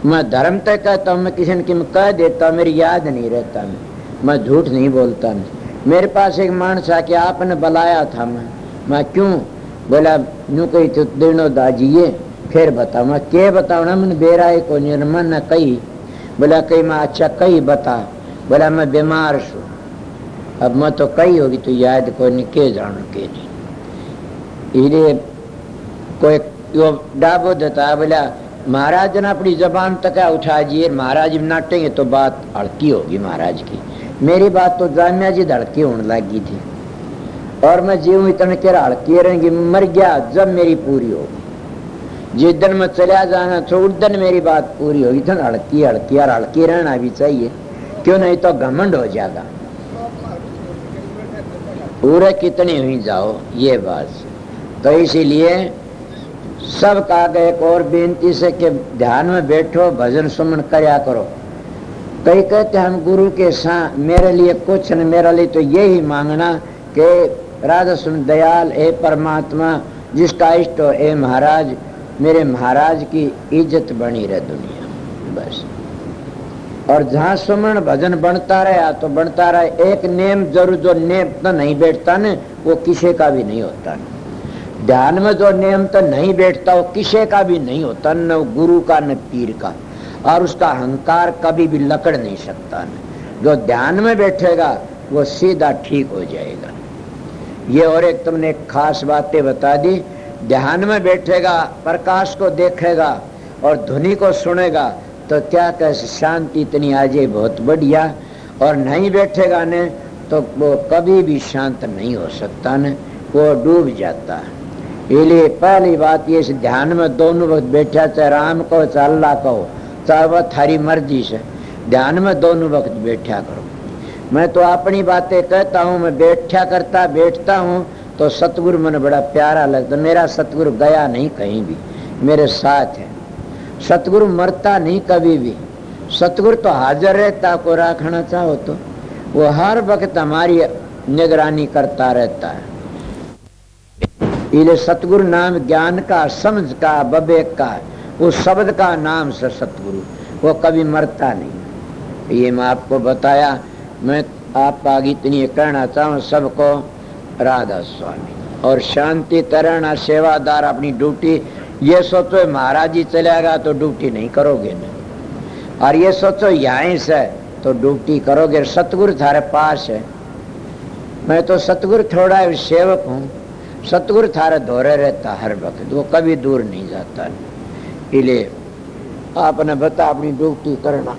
मैं धर्म तय कहता हूँ। मैं किसी ने कह देता मेरी याद नहीं रहता, मैं झूठ नहीं बोलता। मेरे पास एक मानस आके आपने बुलाया था, मैं क्यों बोला यूँ कही तो दिनों दाजिए फिर बताओ। मैं क्या बताऊ ना, मैंने बेरा को निर्मन न कही। बोला कही मैं अच्छा कही बता। बोला मैं बीमार हूँ। अब मैं तो कही होगी तो याद को नहीं के जानू के नहीं। इसलिए कोई डाबो देता। बोला महाराज ने अपनी जबान तक उठा दिए, महाराज नाटेंगे तो बात हड़की होगी महाराज की। मेरी बात तो जामिया जी हड़की होने लगी थी और मैं जीव इतने केरा हड़की रहेंगी। मर गया जब मेरी पूरी होगी, जिस दिन मैं चला जाना तो उस दिन मेरी बात पूरी होगी। तो हड़की हड़की और हड़की रहना भी चाहिए, क्यों नहीं तो घमंड हो जाएगा। पूरे कितनी हुई जाओ ये बात। तो इसीलिए सब का एक और बेनती से कि ध्यान में बैठो, भजन सुमन करया करो। कई कहते हम गुरु के साथ मेरे लिए कुछ न, मेरे लिए तो यही मांगना कि राधा सुन दयाल ए परमात्मा जिसका इष्ट हो ए महाराज, मेरे महाराज की इज्जत बनी रहे दुनिया बस। और जहाँ सुमन भजन बनता रहा तो बनता रहा। एक नेम जरूर, जो नेम तो नहीं बैठता न वो किसी का भी नहीं होता। ध्यान में जो नियम तो नहीं बैठता वो किसी का भी नहीं होता, न गुरु का न पीर का। और उसका अहंकार कभी भी लकड़ नहीं सकता। न जो ध्यान में बैठेगा वो सीधा ठीक हो जाएगा। ये और एक तुमने खास बातें बता दी। ध्यान में बैठेगा, प्रकाश को देखेगा और ध्वनि को सुनेगा तो क्या कैसे शांति इतनी आ जाए, बहुत बढ़िया। और नहीं बैठेगा न तो वो कभी भी शांत नहीं हो सकता न, वो डूब जाता है। इसलिए पहली बात ये, ध्यान में दोनों वक्त बैठा, चाहे राम कहो चाहे अल्लाह कहो, चाहे वह थारी मर्जी से, ध्यान में दोनों वक्त बैठा करो। मैं तो अपनी बातें कहता हूँ, मैं बैठता हूँ तो सतगुरु मैंने बड़ा प्यारा लगता। मेरा सतगुरु गया नहीं कहीं भी, मेरे साथ है। सतगुरु मरता नहीं कभी भी, सतगुरु तो हाजिर रहता। को रखना चाहो तो वो हर वक्त हमारी निगरानी करता रहता है। इसलिए सतगुरु नाम ज्ञान का, समझ का, विवेक का, उस शब्द का नाम से सतगुरु, वो कभी मरता नहीं। ये मैं आपको बताया। मैं आप आगे इतनी कहना चाहूँ सबको, राधा स्वामी और शांति तरना, सेवादार अपनी ड्यूटी। ये सोचो महाराज जी चलेगा तो ड्यूटी नहीं करोगे न, और ये सोचो यहीं से तो ड्यूटी करोगे, सतगुरु थारे पास है। मैं तो सतगुरु थोड़ा सेवक हूँ, सतगुरु थारे धोरे रहता हर वक्त, वो कभी दूर नहीं जाता। इसलिए आपने बता अपनी ड्यूटी करना।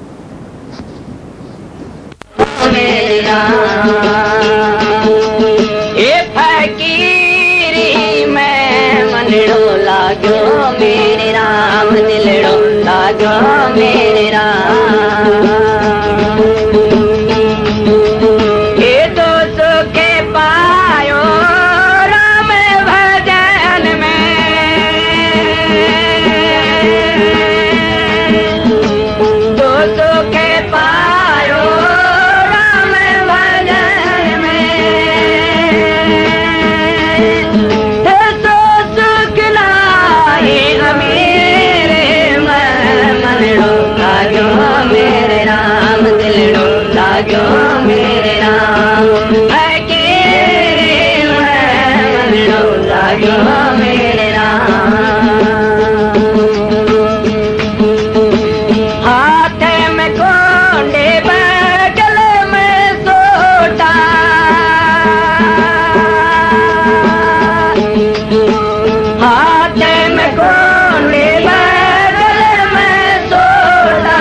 ए फकीरी मैं मनड़ो लागो मेरे राम, दिलड़ो लागो मेरे राम। ये तो सुखे पायो राम भजन में, तो सुखे पायो राम भजन में, तो सुख लाए मेरे मनड़ो लागो मेरे राम, दिलड़ो लागो मेरे राम। फकीरी मैं मनड़ो लागो मेरे राम। हाथ में कोंडे गले में सोटा, हाथ में कोंडे गले में सोटा,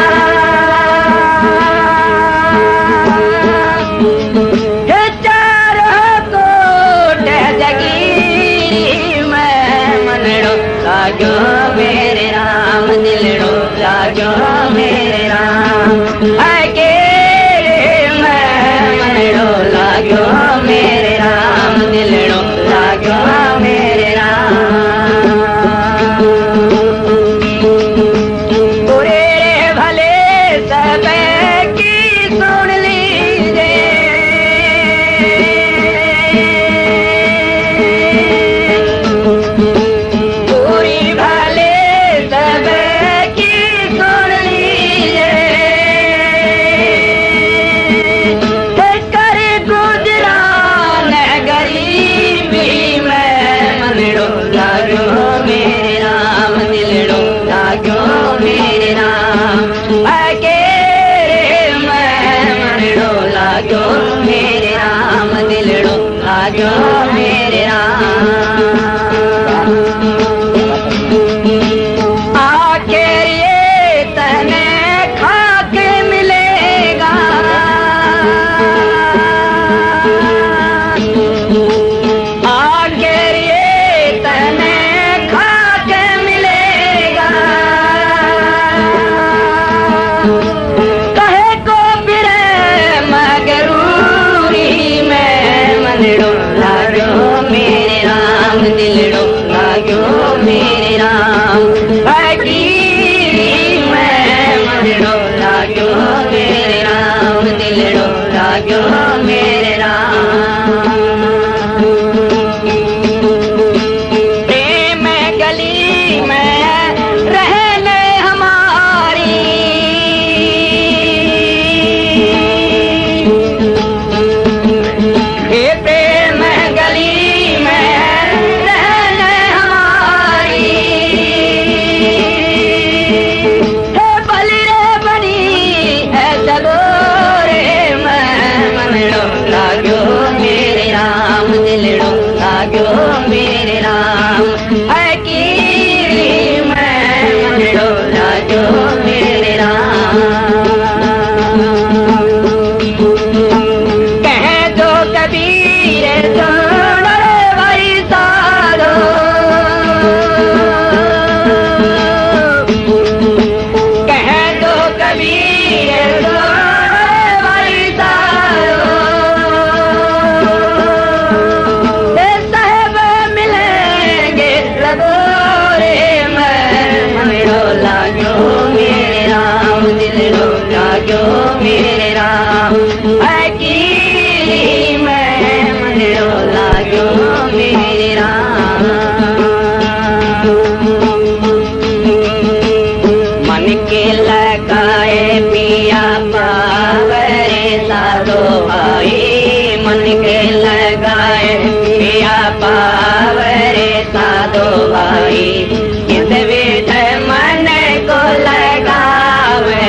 हे चारों कोट जगी मैं मनड़ो लागो मेरे राम, दिलड़ो लागो मेरे राम। फकीरी मैं मनड़ो लागो मेरे राम, दिलड़ो लागो मेरे राम। बुरे भले सब की सुन लीजिए, बुरी भले सब की सुन लीजिए, कर गुजरान गरीबी मैं मनड़ो लागो मेरे राम, दिलड़ो लागो मेरे राम। फकीरी मैं मनड़ो लागो मेरे राम, दिलड़ो लागो मेरे राम। आखिर ये तने खाक मिलेगा, आखिर ये तने खाक मिलेगा, कहे को फिर मगरूरी मैं मनड़ो लागो मेरे राम, दिलड़ो लागो मेरे राम। फकीरी मैं मनड़ो लागो मेरे राम, दिलड़ो लागो मेरे राम। प्रेम गली में रहने हमारी, हे प्रेम गली में रहने हमारी, हे बलि रे बनी है सगोरे मैं मनड़ो लागो मेरे राम, दिलड़ो लागो मेरे राम। फकीरी मैं मनड़ो लागो मेरे राम। कह दो कबीर सुन रे भाई साधो, कह दो कबीर सुन रे भाई साधो, हे साहब मिलेंगे लगोरे मैं मनड़ो लागो मेरे राम, दिलड़ो लागो मेरे राम। फकीरी मैं मनड़ो लागो मेरे राम। मन के लगाए पिया पावरे साधो भाई, मन के लगाए पिया पावरे साधो भाई। किस विध मन को लगावे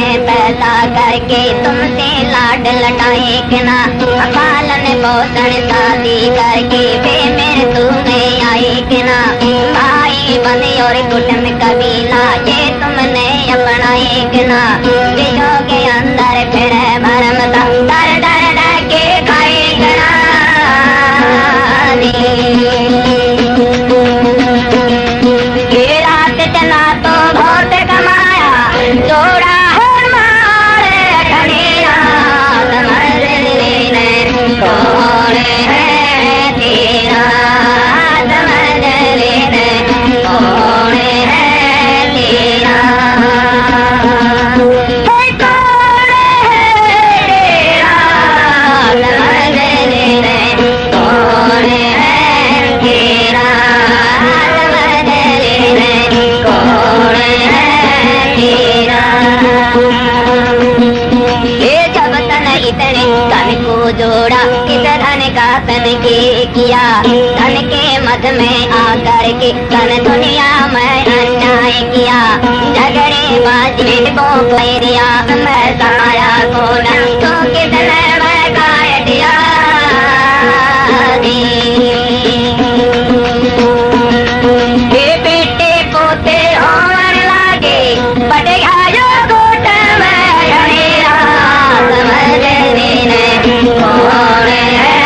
करके तुमसे लाड लटाए के ना पालन पोषण शादी करके वे मेरे तुम्हें आए के ना भाई बने और कुटुंब कबीला ये तुमने अपनाए के ना विजो के अंदर फिर भरम डर डर डर के खाए गना को जोड़ा किस धन का तन के किया धन के मत में आकर के तन दुनिया में अन्याय किया झगड़े बाजी को पैरिया मैं सारा सोना तो कितने मैं गाय दिया बेटे पोते होने लागे बट आयो गोट में घनेरा समझने ने कौन है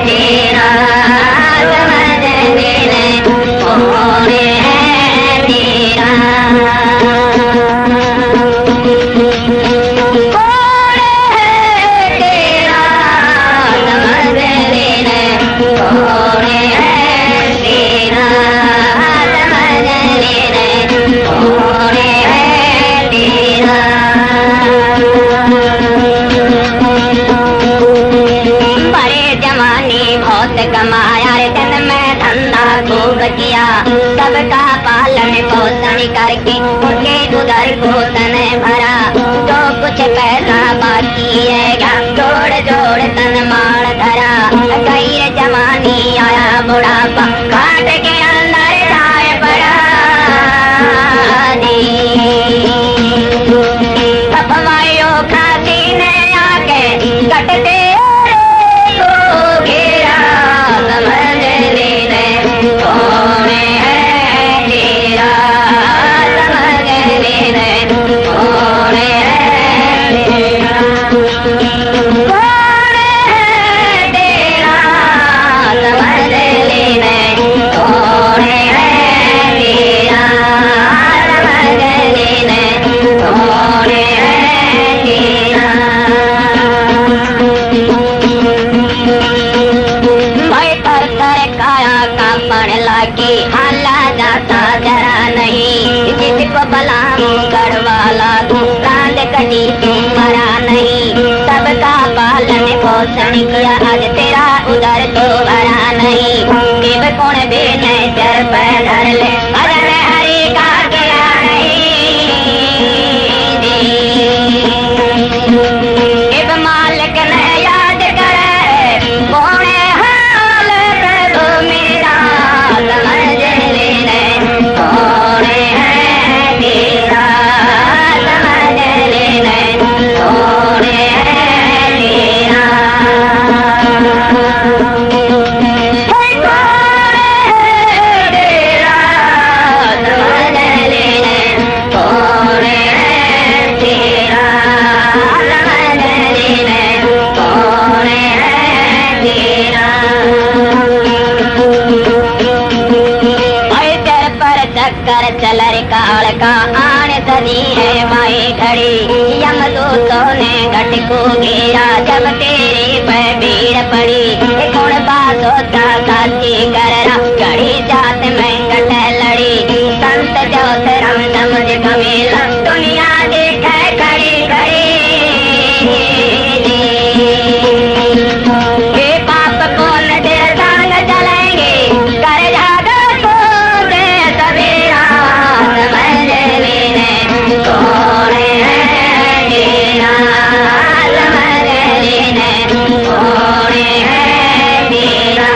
तेरा समझने ने कौन है तेरा कमाया रे दिन में धंधा खूब किया सबका पालन पोषण करके उनके उधर गोतन भरा जो कुछ पैसा बाकी है जोड़ जोड़ तन मार धरा कई जवानी आया बुढ़ापा घाट के अंदर जाए पड़ा अपवायो खाती ने आके कटते मरा नहीं सबका पालन पोषण किया आज तेरा उधर तो भरा नहीं देव कौन भी नहीं सर पर धर ले भजन हरि का किया नहीं मालिक ने याद करे कौन हाल प्रभु मेरा समझ लेने कौन है तेरा चल रे काल का आने सदी है माई घड़ी यमदूतों ने घट को घेरा जब तेरे पे भीड़ पड़ी कौन बात होता काती कर घड़ी जात में कट लड़ी संत जो राम समझ कमेला दुनिया देखे खड़ी खड़ी ये पाप कौन दे संग चलेंगे कर जागा को दे सवेरा समझ लेने कौन है तेरा समझ लेने कौन है तेरा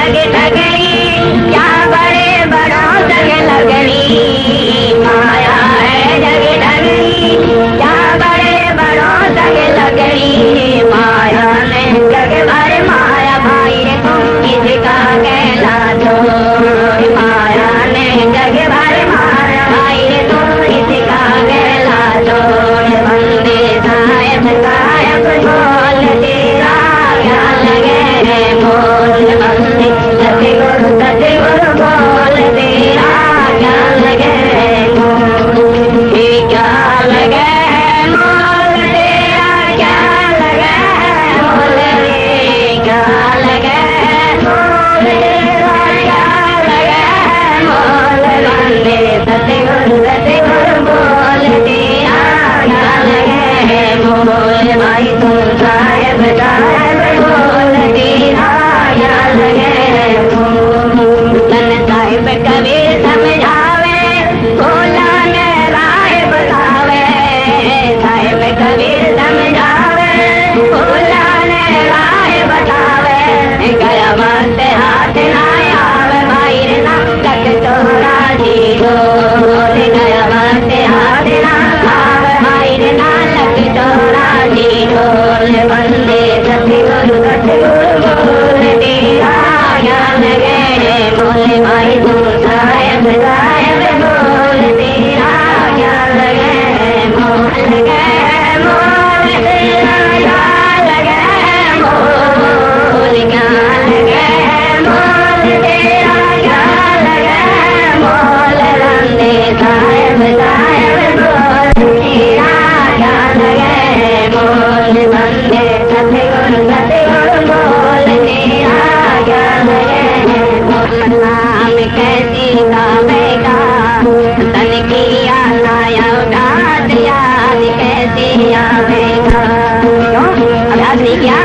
जग ठगनी, क्या बड़े बड़ों संग लगनी, माया है जग ठगनी, क्या बड़े बड़ों संग लगनी, माया ने जग भर माया भाई रे तुम किसका कहला दो, माया ने जग भर माया भाई रे तुम किसका कहला दो, बंदे साहेब साहेब बोल तेरा क्या लगे रे बोल, बंदे सतगुरु सतगुरु बोल तेरा क्या लगे रे बोल, क्या लगे मोल तेरा क्या लगे मोल रे, क्या लगे मोल तेरा क्या लगे मोल, बंदे सतगुरु सतगुरु बोल तेरा क्या लगे मोल, भाई तुम साहेब साहेब बोल तेरा क्या लगे मोल, सन साहिब कबीर समझावे भोला ने राह बतावे, साहिब कबीर समझावे भोला ने राह बतावे, गया मत हाथ ना आवे भाई रे ना तक तोरा जी बोल, गया मत हाथ ना आवे भाई रे ना तक तोरा जी बोल, बंदे सतगुरु सतगुरु बोल तेरा क्या लगे रे बोल, भाई तुम साहेब साहेब बोल तेरा क्या लगे मोल, लगे मोल तेरा क्या लगे मोल, क्या लगे मोल तेरा क्या लगे मोल, बंदे साहेब साहेब बोल तेरा क्या लगे मोल, बंदे सतगुरु सतगुरु बोल तेरा क्या लगे मोल, नाम कैसी गावेगा तन किया लाया उठा दिया कैसे आवेगा, क्यों अभ्यास नहीं किया,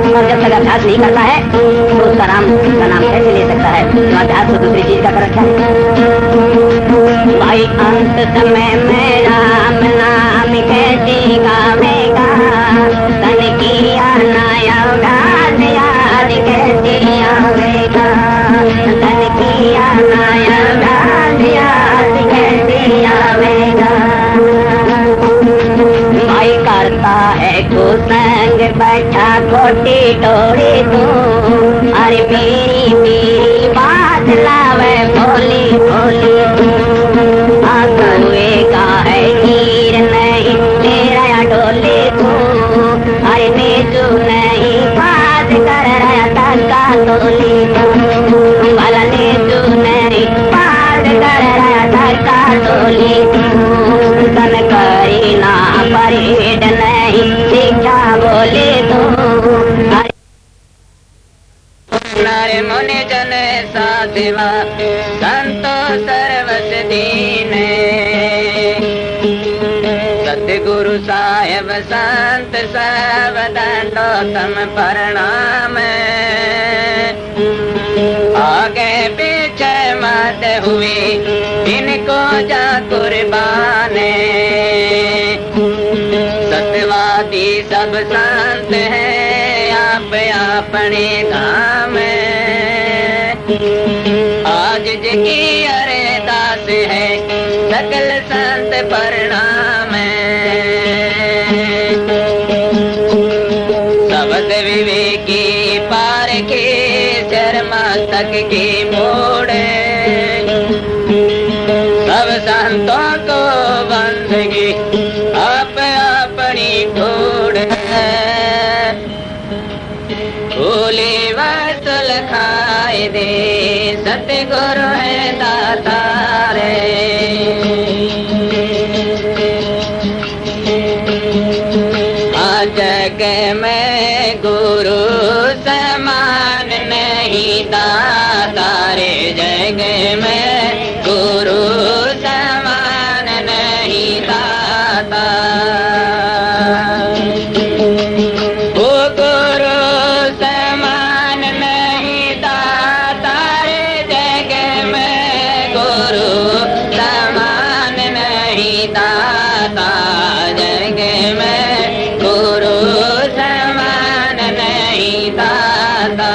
और जब तक अभ्यास नहीं करता है तो उसका नाम कैसे ले सकता है, तो अभ्यास तो दूसरी चीज का कर रखा है। भाई अंत समय में राम नाम कैसे गावेगा तन किया नया उठा दिया कैसे आवेगा, तन किया नया उठा दिया कैसे आवेगा, भाई करता है कुसंग बैठा खोटी टोड़ी तू, अरे मेरी मेरी बात लावे भोली भोली तू, आकुए का है हीर नहीं तेरा या डोली तू, अरे नेचू नहीं बात कर रहा तका टोली तू, भला नेचू नहीं बात कर रहा तका टोली तू, तन करी ना परेड नहीं शिक्षा बोले तू, नारे मुनि जन साधिवा संतो सर्वस दीने, सतगुरु साहेब संत सब दंडोतम प्रणाम, आगे पीछे मत हुए इनको जा कुर्बाने, सत्यवादी सब संत है आप अपने धाम, आज जिनकी अरदास है सकल संत प्रणाम, शब्द विवेकी पार के शर्मा तक की मोड़, सब संतों को बंदगी आप अपनी छोड़, भोले वसल खाए दे सतगुरु है दाता रे, जग में गुरु समान नहीं दाता रे, जग में गुरु समान नहीं दाता, वो गुरु समान नहीं दाता रे, जग में गुरु समान नहीं दाता, जग में गुरु समान नहीं दाता।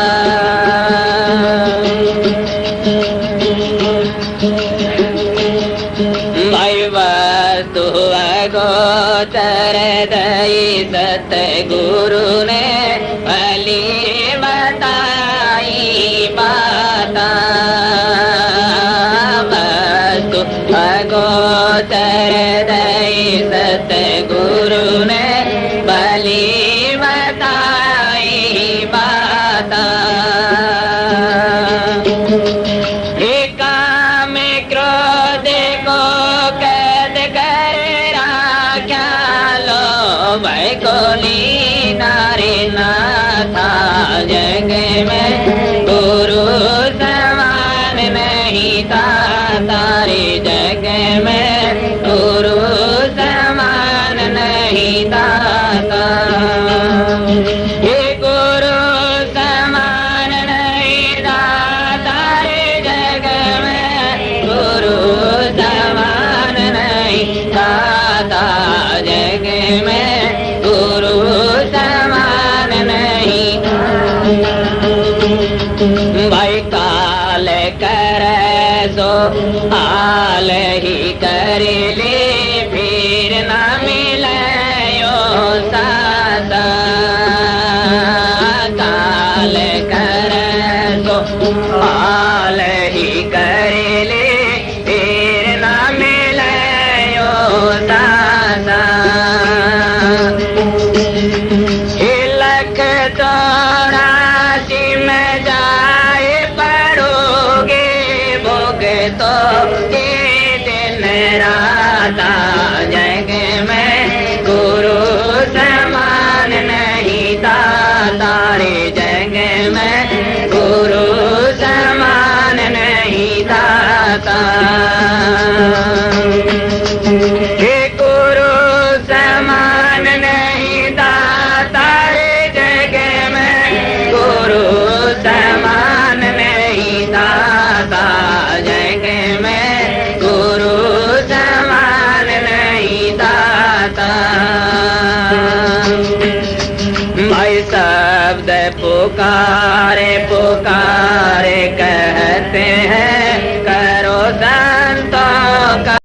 काम क्रोध को कैद कर राख्या लो भाई कोली नारी ना था जग में गुरु समान नहीं था तारे जग में गुरु समान नहीं था ये गुरु समान नहीं था तारे जग में गुरु समान नहीं था जग में गुरु समान नहीं भाई काल कर सो हाल ही कर ले फिर न मिले सादा काल कर सो हाल ही कर ले फिर न मिले सादा लख चौरासी में जाए पड़ोगे भोग तो के दिन राता जग में गुरु समान नहीं था तारे जग में गुरु समान नहीं था गुरु समान नहीं था तारे जग में गुरु समान नहीं था जग में गुरु समान नहीं था भाई शब्द पुकारे पुकार